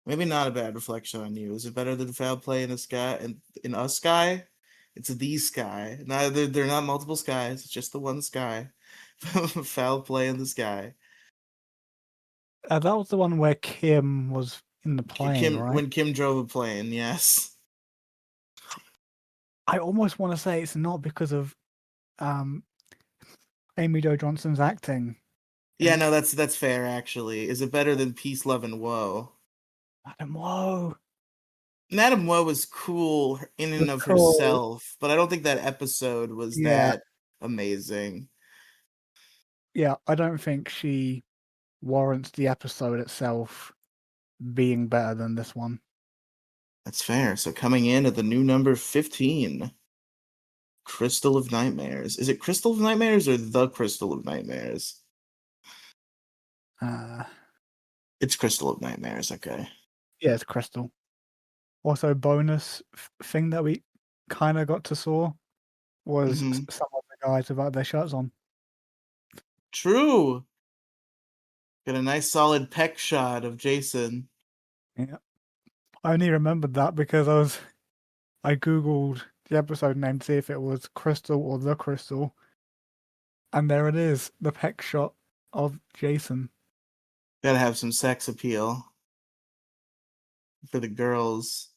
Maybe not A Bad Reflection on You. Is it better than Foul Play in a Sky in a Sky? It's a the sky. No, they're not multiple skies. It's just the one sky. Foul Play in the Sky. That was the one where Kim was in the plane, Kim right? when Kim drove a plane. Yes. I almost want to say it's not because of um, Amy Jo Johnson's acting. Yeah, And no, that's fair actually. Is it better than Peace, Love, and Woe? Madam Woe Madame Woe was cool in and was of cool. herself, but I don't think that episode was Yeah, that amazing. yeah. I don't think she warrants the episode itself being better than this one. That's fair. So coming in at the new number 15, Crystal of Nightmares. Is it Crystal of Nightmares or the Crystal of Nightmares? Uh, It's Crystal of Nightmares. Okay. yeah, it's Crystal. Also, bonus thing that we kind of got to saw was Hmm. some of the guys without their shirts on. True. Got a nice solid pec shot of Jason. Yeah, I only remembered that because I googled the episode name to see if it was Crystal or the Crystal, and there it is, the pec shot of Jason. Gotta have some sex appeal for the girls.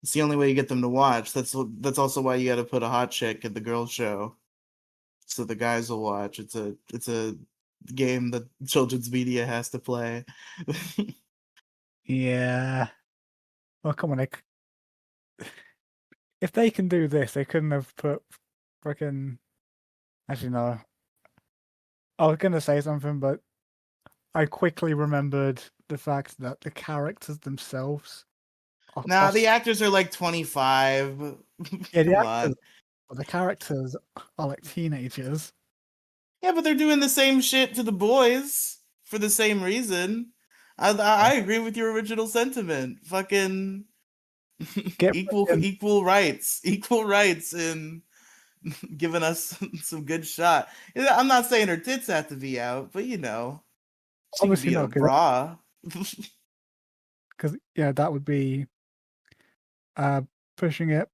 It's the only way you get them to watch. That's also why you got to put a hot chick at the girls show, so the guys will watch. It's a game that children's media has to play. Yeah. Well, come on, if they can do this, they couldn't have put freaking. Actually, no. I was gonna say something, but I quickly remembered the fact that the characters themselves Nah, the actors are like 25. yeah, the Come actors, on. the characters are like teenagers. Yeah, but they're doing the same shit to the boys for the same reason. I agree with your original sentiment. Fucking Get freaking equal rights, equal rights in giving us some good shot. I'm not saying her tits have to be out, but she could obviously be in a not bra. because yeah, that would be uh pushing it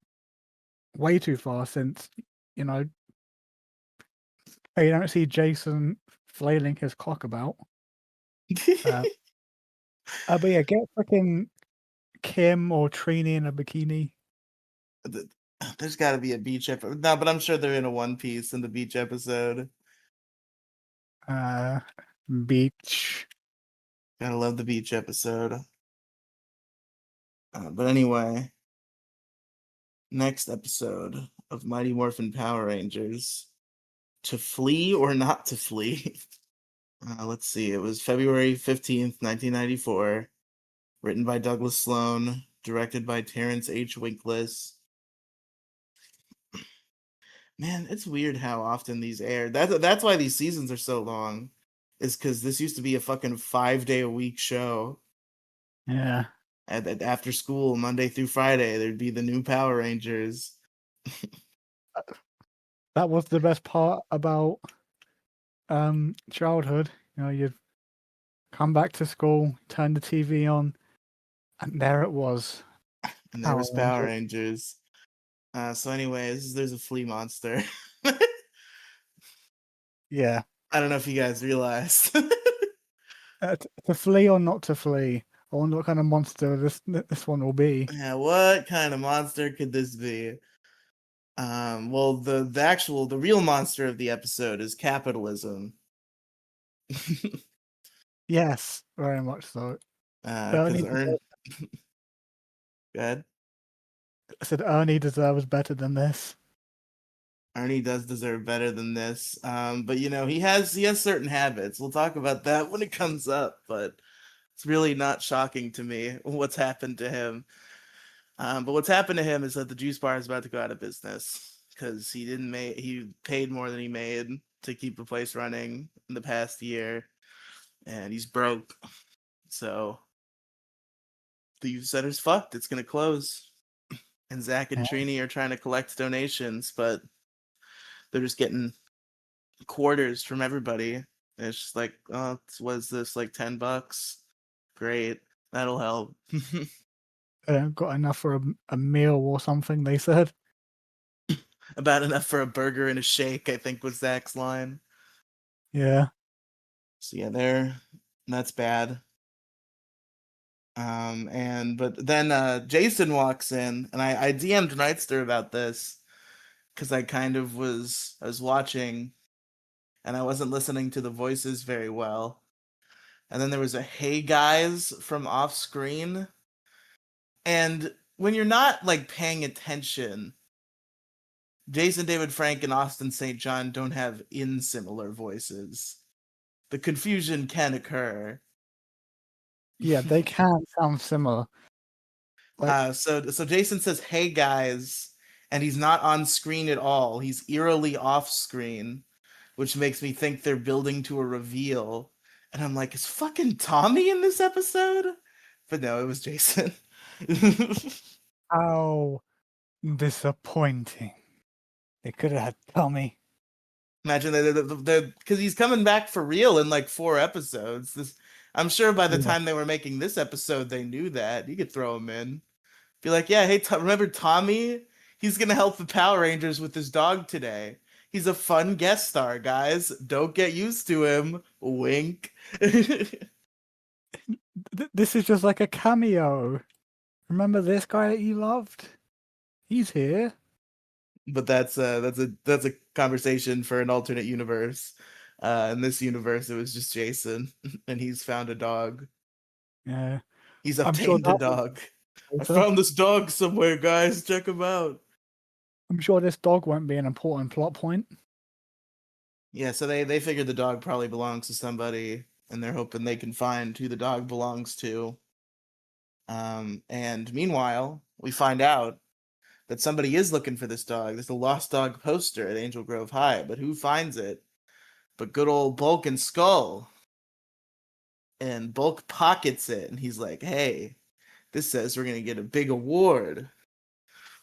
way too far since you know you don't see Jason flailing his cock about. Uh, but yeah, get freaking Kim or Trini in a bikini. There's got to be a beach episode. No, but I'm sure they're in a one piece in the beach episode. Uh, beach. Gotta love the beach episode. But anyway, next episode of Mighty Morphin Power Rangers. To flee or not to flee? Let's see. It was February 15th, 1994. Written by Douglas Sloan. Directed by Terrence H. Winkless. Man, it's weird how often these air. That's why these seasons are so long. Is because this used to be a fucking 5 day a week show. Yeah, After school, Monday through Friday, there'd be the new Power Rangers. that was the best part about childhood. You know, you'd come back to school, turn the TV on, and there it was. And there Power was Power Rangers. Rangers. So, anyways, there's a flea monster. Yeah. I don't know if you guys realized. To flee or not to flee? I wonder what kind of monster this one will be. Yeah, what kind of monster could this be? Well, the real monster of the episode is capitalism. Yes, very much so. Because Ernie, Ern, good. I said Ernie deserves better than this. Ernie does deserve better than this. But he has certain habits. We'll talk about that when it comes up. But it's really not shocking to me what's happened to him. But what's happened to him is that the juice bar is about to go out of business because he paid more than he made to keep the place running in the past year, and he's broke. So the youth center's fucked. It's gonna close. And Zach and Yeah. Trini are trying to collect donations, but they're just getting quarters from everybody. And it's just like, oh, was this like $10? Great, that'll help. Got enough for a meal or something, they said. About enough for a burger and a shake, I think was Zach's line. Yeah. So yeah, that's bad. But then Jason walks in, and I DM'd Nightster about this because I was watching and I wasn't listening to the voices very well. And then there was a "Hey guys" from off screen, and when you're not like paying attention, Jason David Frank and Austin St. John don't have similar voices. The confusion can occur. Yeah, they can sound similar. Like, So Jason says, "Hey guys," and he's not on screen at all. He's eerily off screen, which makes me think they're building to a reveal. And I'm like, is fucking Tommy in this episode? But no, it was Jason. how disappointing. They could have had Tommy. Imagine that because he's coming back for real in like 4 episodes. I'm sure by the Yeah. time they were making this episode, they knew that. You could throw him in. Be like, yeah, hey, remember Tommy? He's gonna help the Power Rangers with his dog today. He's a fun guest star, guys. Don't get used to him. Wink. This is just like a cameo. Remember this guy that you loved? He's here. But that's a conversation for an alternate universe. In this universe, it was just Jason, and he's found a dog. Yeah. He's I'm sure obtained a that was dog. I later. found this dog somewhere, guys. Check him out. I'm sure this dog won't be an important plot point. Yeah, so they figured the dog probably belongs to somebody, and they're hoping they can find who the dog belongs to. And meanwhile, we find out that somebody is looking for this dog. There's a lost dog poster at Angel Grove High, but who finds it? But good old Bulk and Skull. And Bulk pockets it, and he's like, "Hey, this says we're gonna get a big award.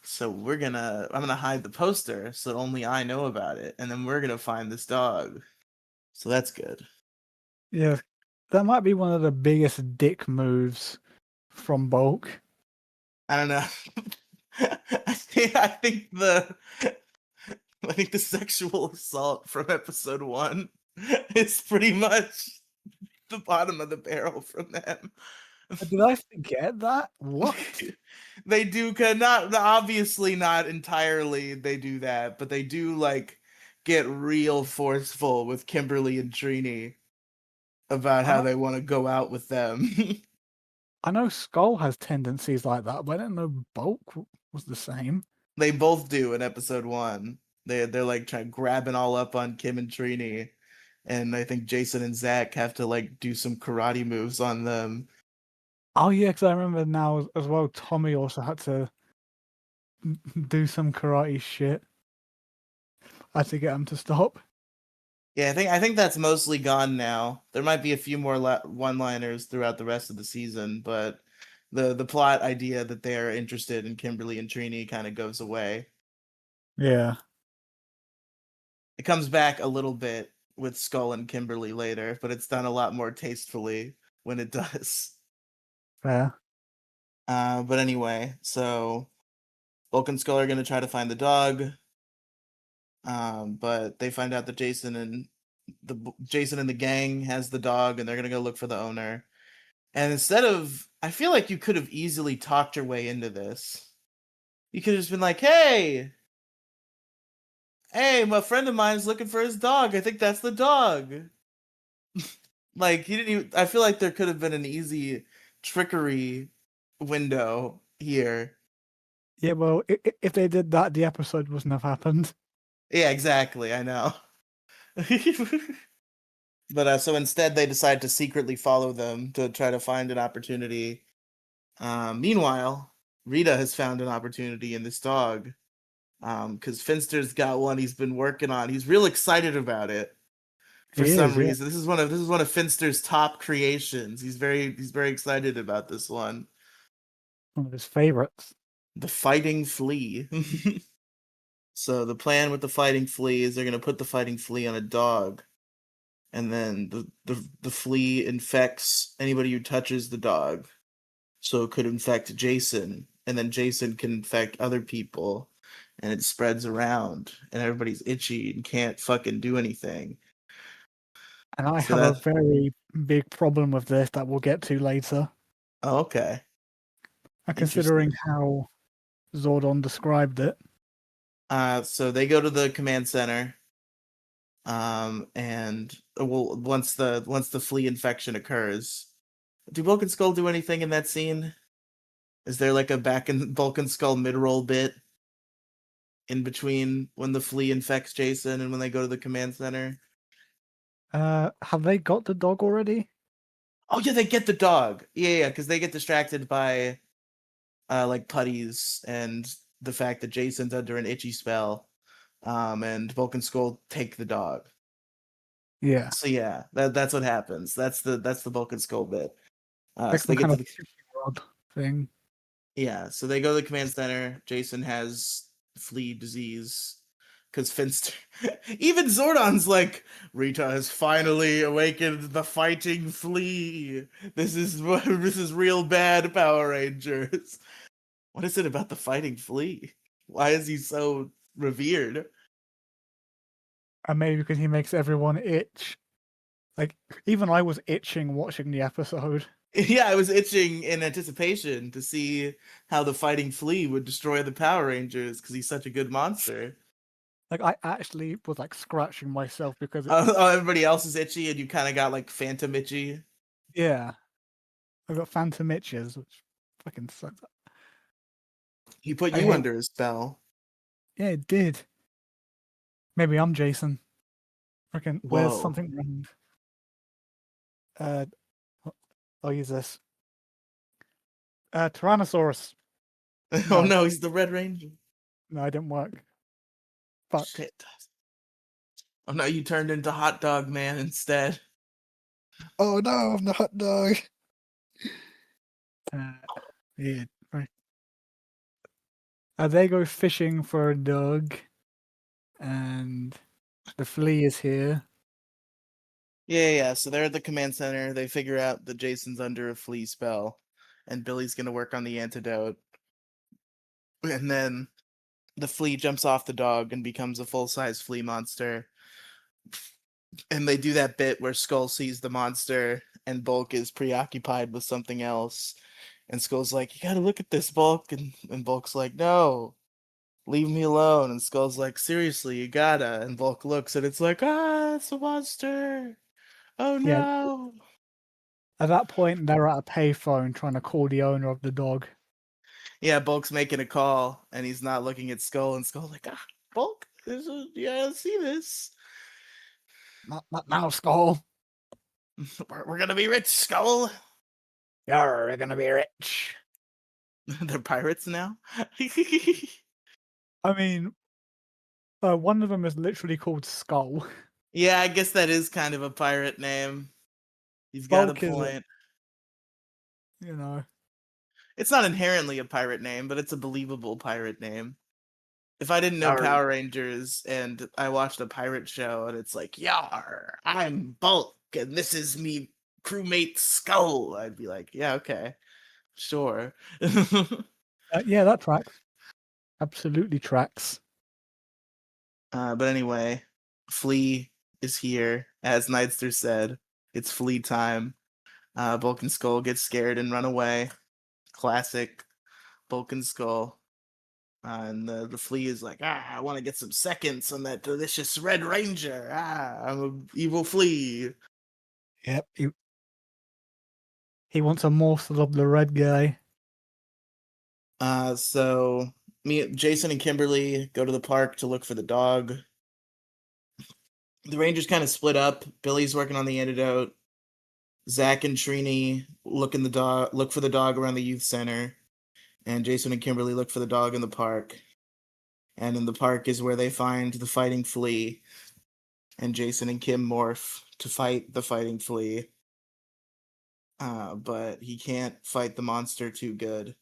So I'm gonna hide the poster so only I know about it, and then we're gonna find this dog." So that's good. Yeah. That might be one of the biggest dick moves from Bulk. I don't know. I think the sexual assault from episode 1 is pretty much the bottom of the barrel from them. Did I forget that? What? They do not obviously not entirely they do that, but they do like get real forceful with Kimberly and Trini about I how know, they want to go out with them. I know Skull has tendencies like that, but I didn't know Bulk was the same. They both do in episode 1. They're like trying grabbing all up on Kim and Trini, and I think Jason and Zach have to like do some karate moves on them. Oh yeah, because I remember now as well. Tommy also had to do some karate shit. I had to get him to stop. Yeah, I think that's mostly gone now. There might be a few more one-liners throughout the rest of the season, but the plot idea that they are interested in Kimberly and Trini kind of goes away. Yeah, It comes back a little bit with Skull and Kimberly later, but it's done a lot more tastefully when it does. fair. But anyway, so Bulk and Skull are gonna try to find the dog. But they find out that Jason and the gang has the dog, and they're gonna go look for the owner. And I feel like you could have easily talked your way into this. You could have just been like, hey, my friend of mine is looking for his dog. I think that's the dog." Like he didn't even. I feel like there could have been an easy trickery window here. Yeah, well, if they did that, the episode wouldn't have happened. Yeah, exactly. I know. But so instead, they decide to secretly follow them to try to find an opportunity. Meanwhile, Rita has found an opportunity in this dog. Because Finster's got one he's been working on. He's real excited about it for He some is, yeah. reason. This is one of Finster's top creations. He's very excited about this one. One of his favorites. The fighting flea. So the plan with the fighting flea is they're gonna put the fighting flea on a dog, and then the flea infects anybody who touches the dog. So it could infect Jason, and then Jason can infect other people, and it spreads around, and everybody's itchy and can't fucking do anything. And I So have a that very big problem with this that we'll get to later. okay, And considering interesting. how Zordon described it. So they go to the command center, and well, once the flea infection occurs, do Bulk and Skull do anything in that scene? Is there like a back in Bulk and Skull mid-roll bit in between when the flea infects Jason and when they go to the command center? Have they got the dog already? Oh yeah, they get the dog. Yeah, because they get distracted by like putties and the fact that Jason's under an itchy spell, and Bulk and Skull take the dog. Yeah, So yeah, that's what happens. That's the Bulk and Skull bit. like So some they get kind to of the rod thing. Yeah, so they go to the command center. Jason has flea disease because Finster. Even Zordon's like, Rita has finally awakened the fighting flea. This is real bad, Power Rangers. What is it about the fighting flea? Why is he so revered? And maybe because he makes everyone itch. Like, even I was itching watching the episode. Yeah, I was itching in anticipation to see how the fighting flea would destroy the Power Rangers because he's such a good monster. Like, I actually was like scratching myself because, Everybody else is itchy, and you kind of got like phantom itchy. yeah, I got phantom itches, which fucking sucks. He put I you hate. under a spell. Yeah, it did. Maybe I'm Jason. Freaking, where's Whoa. something wrong? Uh, I'll use this. Tyrannosaurus. Oh No, no, he's the Red Ranger. no, it didn't work. Fuck. Shit. Oh no, you turned into Hot Dog Man instead. Oh no, I'm the hot dog. Uh, yeah, right. They go fishing for a dog, and the flea is here. Yeah. So they're at the command center. They figure out that Jason's under a flea spell, and Billy's gonna work on the antidote. And then the flea jumps off the dog and becomes a full-size flea monster. And they do that bit where Skull sees the monster and Bulk is preoccupied with something else. And Skull's like, "You gotta look at this, Bulk." And Bulk's like, "No, leave me alone." And Skull's like, "Seriously, you gotta." And Bulk looks and it's like, "Ah, it's a monster. Oh Yeah, no." at that point, they're at a payphone trying to call the owner of the dog. Yeah, Bulk's making a call and he's not looking at Skull. And Skull's like, "Ah, Bulk, you gotta see this. Not now, Skull. We're gonna be rich, Skull." You're gonna be rich. They're pirates now. I mean, one of them is literally called Skull. Yeah, I guess that is kind of a pirate name. You've got a Bulk is, point. you know. It's not inherently a pirate name, but it's a believable pirate name. If I didn't know Arr. Power Rangers and I watched a pirate show and it's like, "Yar, I'm Bulk and this is me crewmate Skull," I'd be like, "Yeah, okay, sure." Yeah, that tracks. Absolutely tracks. But anyway, Flea is here. As Nightster said, it's Flea time. Bulk and Skull get scared and run away. Classic Bulk and Skull. And the flea is like, "Ah, I want to get some seconds on that delicious Red Ranger. Ah, I'm an evil flea." Yep. He wants a morsel of the red guy. So Jason and Kimberly go to the park to look for the dog. The Rangers kind of split up. Billy's working on the antidote. Zach and Trini look for the dog around the youth center, and Jason and Kimberly look for the dog in the park. And in the park is where they find the fighting flea, and Jason and Kim morph to fight the fighting flea. But he can't fight the monster too good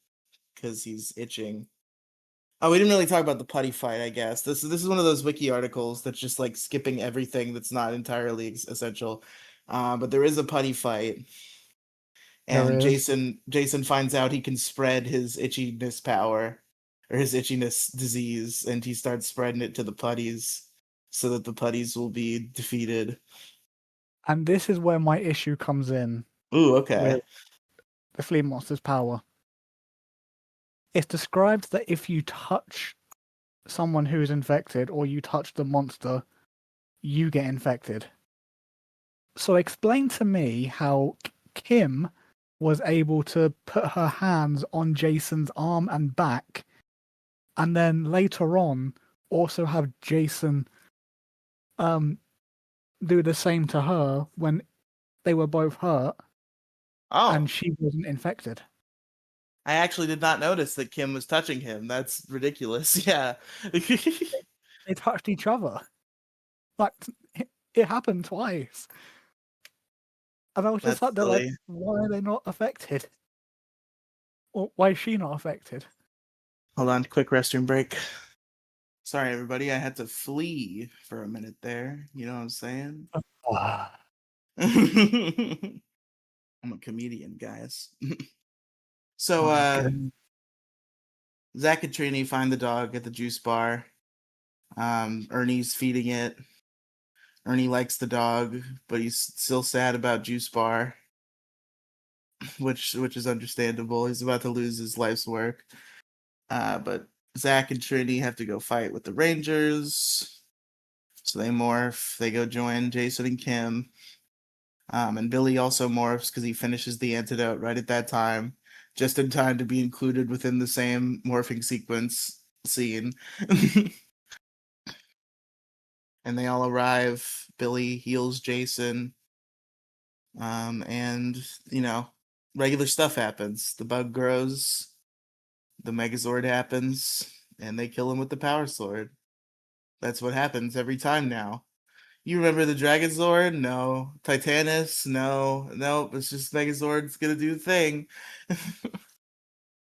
because he's itching. Oh, we didn't really talk about the putty fight, I guess. This is one of those wiki articles that's just like skipping everything that's not entirely essential. But there is a putty fight, There and is. Jason finds out he can spread his itchiness power or his itchiness disease, and he starts spreading it to the putties so that the putties will be defeated. And this is where my issue comes in Ooh, okay. with the flea monster's power. It's described that if you touch someone who is infected or you touch the monster, you get infected. So explain to me how Kim was able to put her hands on Jason's arm and back, and then later on also have Jason do the same to her when they were both hurt Oh, and she wasn't infected. I actually did not notice that Kim was touching him. That's ridiculous. Yeah. They touched each other. Like it happened twice. And I was just That's like, they're like, silly. why are they not affected? Or why is she not affected? Hold on, quick restroom break. Sorry, everybody. I had to flee for a minute there. You know what I'm saying? Ah, I'm a comedian, guys. So, my goodness. Zach and Trini find the dog at the juice bar. Ernie's feeding it. Ernie likes the dog, but he's still sad about juice bar, which is understandable. He's about to lose his life's work. But Zach and Trini have to go fight with the Rangers. So they morph. They go join Jason and Kim. And Billy also morphs because he finishes the antidote right at that time, just in time to be included within the same morphing sequence scene. And they all arrive. Billy heals Jason. And, you know, regular stuff happens. The bug grows, the Megazord happens, and they kill him with the power sword. That's what happens every time now. You remember the Dragon Zord? No. Titanus? No. Nope. It's just Megazord's gonna do the thing.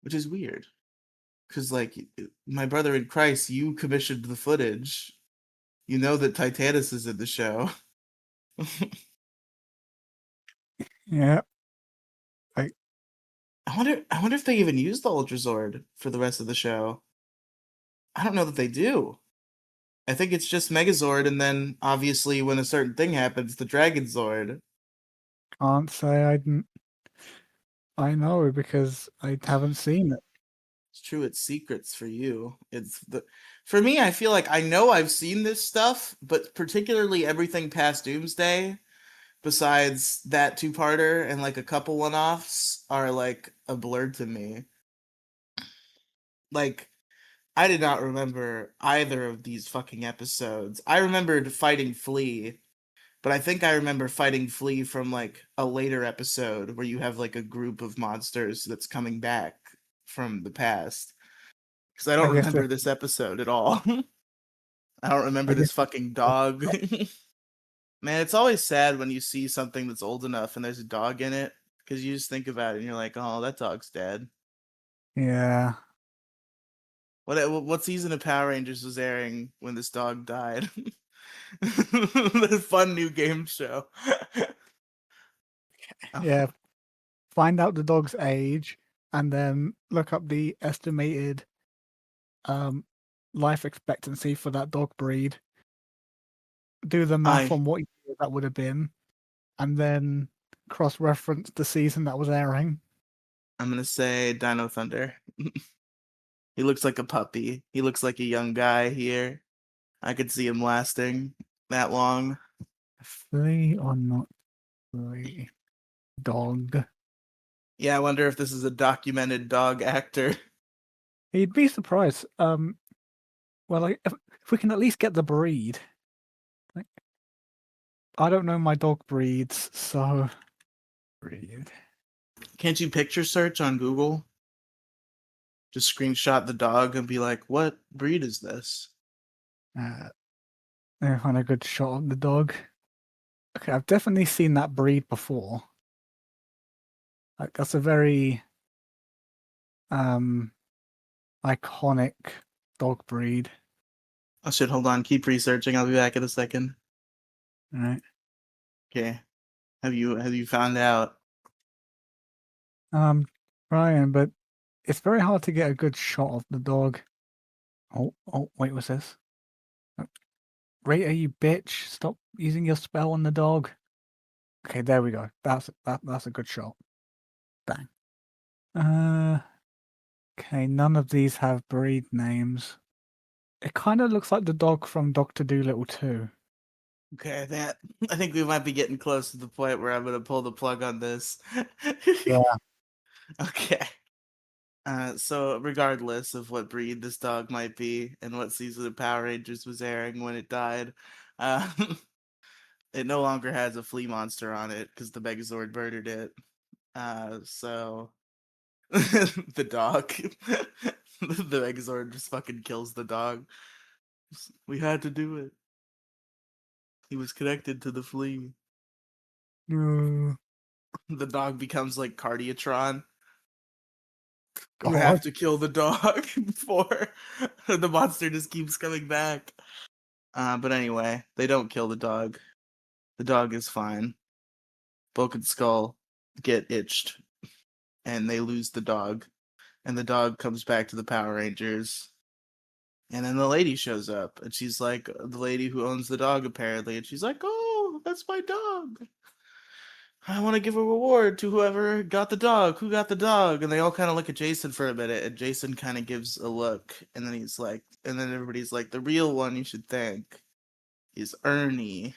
Which is weird. Because, like, my brother in Christ, you commissioned the footage. You know that Titanus is in the show. Yeah. Like, I wonder if they even use the Ultra Zord for the rest of the show. I don't know that they do. I think it's just Megazord, and then obviously when a certain thing happens, the Dragon Zord. can't say I didn't. I know because I haven't seen it. It's true, it's secrets for you. For me, I feel like I know I've seen this stuff, but particularly everything past Doomsday, besides that two-parter and like a couple one-offs, are like a blur to me. Like, I did not remember either of these fucking episodes. I remembered fighting Flea, but I think I remember fighting Flea from like a later episode where you have like a group of monsters that's coming back from the past. Because I I don't guess remember this episode at all. I don't remember I guess this fucking dog. Man, it's always sad when you see something that's old enough and there's a dog in it. Because you just think about it and you're like, oh, that dog's dead. yeah. What season of Power Rangers was airing when this dog died? The fun new game show. Yeah. Find out the dog's age and then look up the estimated um life expectancy for that dog breed. Do the math I on what year that would have been, and then cross-reference the season that was airing. I'm gonna say Dino Thunder. He looks like a puppy. He looks like a young guy here. I could see him lasting that long. Flea or not flea? Dog. Yeah, I wonder if this is a documented dog actor. You'd be surprised. Well, like, if we can at least get the breed. Like, I don't know my dog breeds, so breed. Can't you picture search on Google? Just screenshot the dog and be like, what breed is this? Find a good shot of the dog. Okay, I've definitely seen that breed before. Like that's a very um iconic dog breed. Oh shit, hold on, keep researching. I'll be back in a second. Right. Okay. Have you found out? Brian, but it's very hard to get a good shot of the dog. Oh, wait, what's this? Rita, you bitch! Stop using your spell on the dog. Okay, there we go. That's a good shot. Bang. Okay, none of these have breed names. It kind of looks like the dog from Doctor Dolittle too. Okay, I think we might be getting close to the point where I'm gonna pull the plug on this. Yeah. Okay. So regardless of what breed this dog might be and what season of Power Rangers was airing when it died, uh, it no longer has a flea monster on it because the Megazord murdered it. So The dog. The Megazord just fucking kills the dog. We had to do it. He was connected to the Flea. Uh, The dog becomes like Cardiatron. We have God. to kill the dog before the monster just keeps coming back. But anyway, they don't kill the dog. The dog is fine. Bulk and Skull get itched, and they lose the dog. And the dog comes back to the Power Rangers. And then the lady shows up, and she's like the lady who owns the dog, apparently. And she's like, "Oh, that's my dog. I want to give a reward to whoever got the dog. Who got the dog?" And they all kind of look at Jason for a minute, and Jason kind of gives a look, and then he's like, and then everybody's like, "The real one you should thank is Ernie."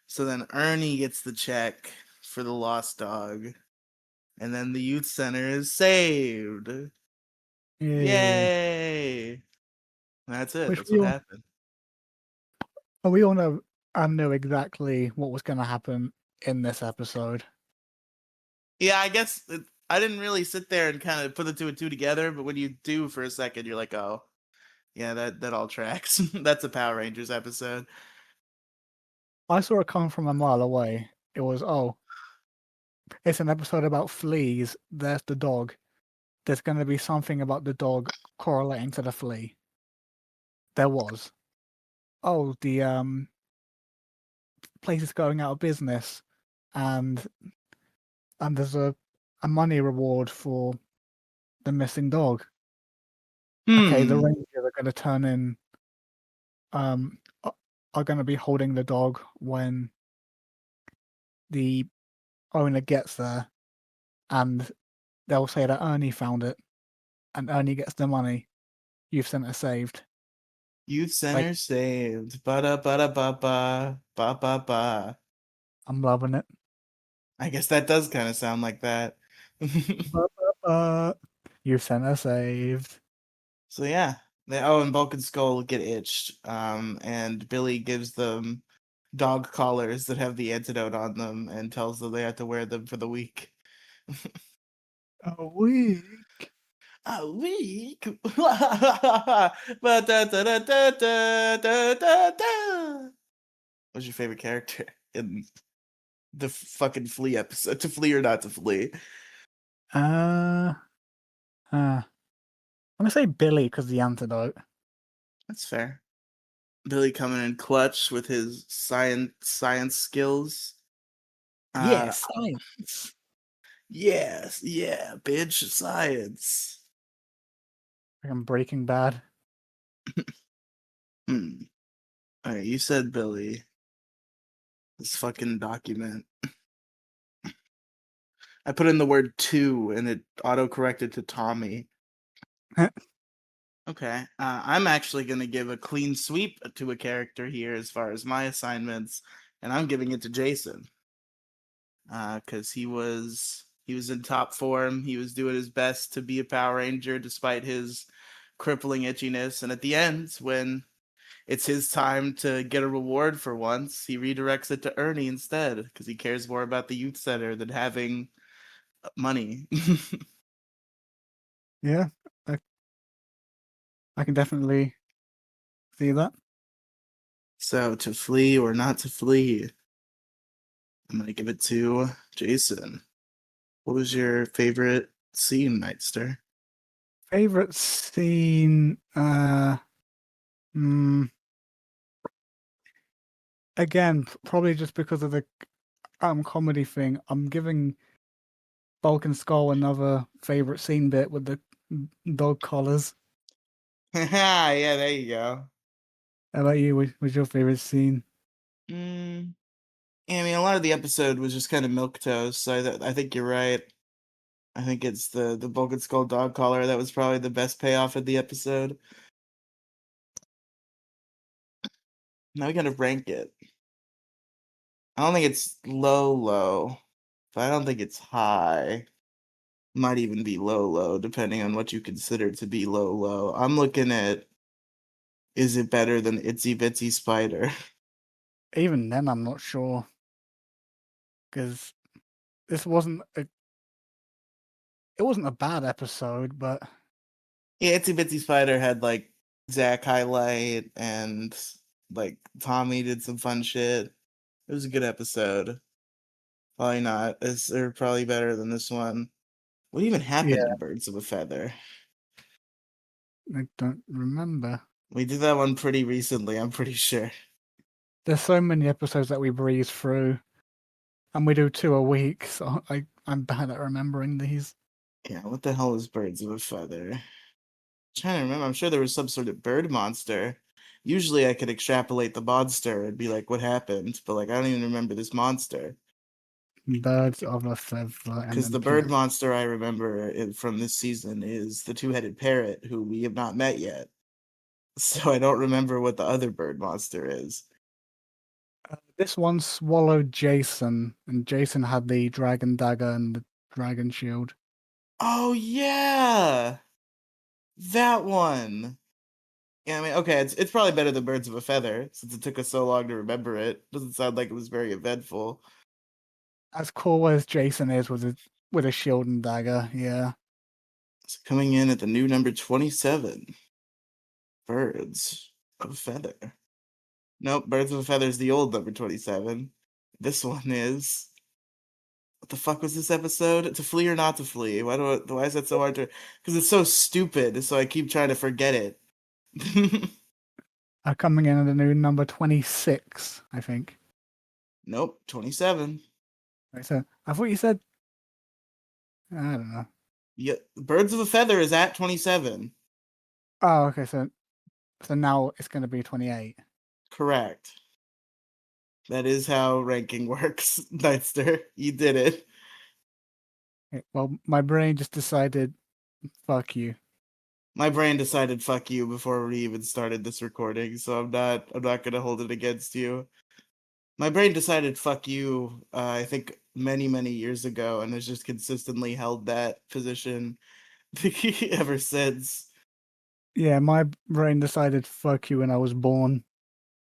So then Ernie gets the check for the lost dog, and then the youth center is saved. Yay. Yay! That's it. Which That's what happened. we all know I knew exactly what was going to happen in this episode. Yeah, I guess I didn't really sit there and kind of put the two and two together, but when you do for a second, you're like, "Oh, yeah, that all tracks." That's a Power Rangers episode. I saw it coming from a mile away. It was, oh, it's an episode about fleas. There's the dog. There's going to be something about the dog correlating to the flea. There was. Oh, the place is going out of business, and there's a money reward for the missing dog. Okay, the Rangers are going to turn in. Are going to be holding the dog when the owner gets there, and they'll say that Ernie found it, and Ernie gets the money. Youth Center saved. Youth Center saved. Ba da ba da ba ba ba ba ba. I'm loving it. I guess that does kind of sound like that. Youth Center saved. So yeah, and Bulk and Skull get itched. And Billy gives them dog collars that have the antidote on them and tells them they have to wear them for the week. A week. A week. Ba-da-da-da-da-da-da-da. What's your favorite character in the fucking Flea episode? To flee or not to flee? I'm gonna say Billy because the antidote. That's fair. Billy coming in clutch with his science skills. Yes, science. Yes, yeah, bitch, science. I'm Breaking Bad. Alright, you said Billy. This fucking document. I put in the word two and it auto-corrected to Tommy. Okay, I'm actually going to give a clean sweep to a character here as far as my assignments, and I'm giving it to Jason. Because he was in top form. He was doing his best to be a Power Ranger despite his crippling itchiness. And at the end, when it's his time to get a reward for once, he redirects it to Ernie instead because he cares more about the youth center than having money. Yeah, I can definitely see that. So to flee or not to flee, I'm gonna give it to Jason. What was your favorite scene, Nightster? Favorite scene. Again, probably just because of the comedy thing. I'm giving Bulk and Skull another favorite scene bit with the dog collars. Yeah, there you go. How about you? What was your favorite scene? Mm, yeah, I mean, a lot of the episode was just kind of milquetoast, so I think you're right. I think it's the Bulk and Skull dog collar that was probably the best payoff of the episode. Now we gotta rank it. I don't think it's low, but I don't think it's high. Might even be low, depending on what you consider to be low. I'm looking at, is it better than Itsy Bitsy Spider? Even then, I'm not sure, because this wasn't it wasn't a bad episode, but Yeah, Itsy Bitsy Spider had like Zach highlight and like Tommy did some fun shit. It was a good episode. Probably not. They're probably better than this one. What even happened yeah, in Birds of a Feather? I don't remember. We did that one pretty recently, I'm pretty sure. There's so many episodes that we breeze through, and we do 2 a week, so I'm bad at remembering these. Yeah, what the hell is Birds of a Feather? Trying to remember. I'm sure there was some sort of bird monster. Usually I could extrapolate the monster and be like, what happened? But like I don't even remember this monster. Birds of a feather, and Because then the bird monster I remember from this season is the two-headed parrot who we have not met yet. So I don't remember what the other bird monster is. This one swallowed Jason, and Jason had the dragon dagger and the dragon shield. Oh yeah, that one. Yeah, I mean, okay, it's probably better than Birds of a Feather since it took us so long to remember it. Doesn't sound like it was very eventful. As cool as Jason is with a shield and dagger, yeah. So coming in at the new number 27, Birds of a Feather. Nope, Birds of a Feather is the old number 27. This one is. What the fuck was this episode? To Flee or Not to Flee? Why is that so hard to? Because it's so stupid, so I keep trying to forget it. Coming in at the new number 26, I think. Nope, 27. Right, so I thought you said, I don't know. Yeah, Birds of a Feather is at 27. Oh, okay, so now it's going to be 28. Correct. That is how ranking works, Nightster. You did it. Okay, well, my brain just decided, fuck you. My brain decided fuck you before we even started this recording, so I'm not gonna hold it against you. My brain decided fuck you, I think many years ago, and has just consistently held that position ever since. Yeah, my brain decided, fuck you when I was born.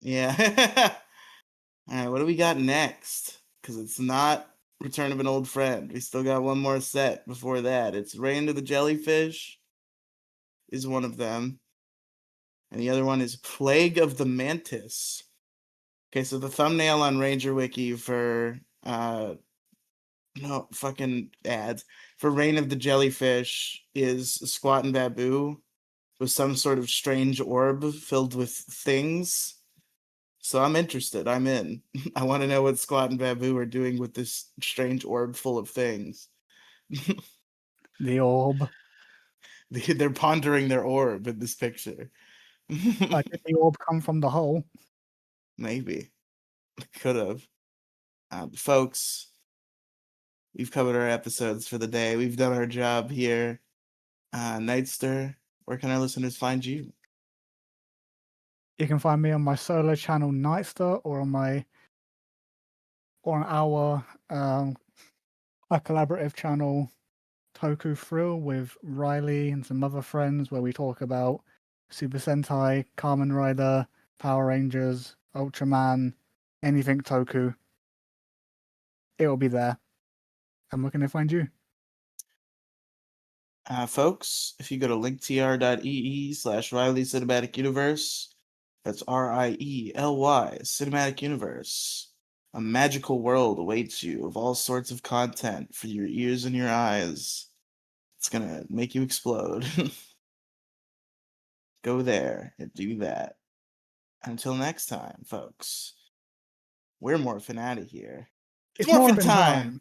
Yeah. All right, what do we got next? Because it's not Return of an Old Friend. We still got one more set before that. It's Reign of the Jellyfish is one of them. And the other one is Plague of the Mantis. Okay, so the thumbnail on Ranger Wiki for no fucking ads for Reign of the Jellyfish is Squat and Babu with some sort of strange orb filled with things. So I'm interested. I'm in. I want to know what Squat and Babu are doing with this strange orb full of things. The orb. They're pondering their orb in this picture. Did the orb come from the hole? Maybe. Could have. Folks, we've covered our episodes for the day. We've done our job here. Nightster, where can our listeners find you? You can find me on my solo channel Nightster or on our collaborative channel Toku Thrill with Riely and some other friends where we talk about Super Sentai, Kamen Rider, Power Rangers, Ultraman, anything Toku. It'll be there. And where can I find you? Folks, if you go to linktr.ee/Riely Cinematic Universe, that's Riely Cinematic Universe. A magical world awaits you of all sorts of content for your ears and your eyes. It's gonna make you explode. Go there and do that. Until next time, folks, we're morphing out of here. It's It's morphin' morphin' time! time!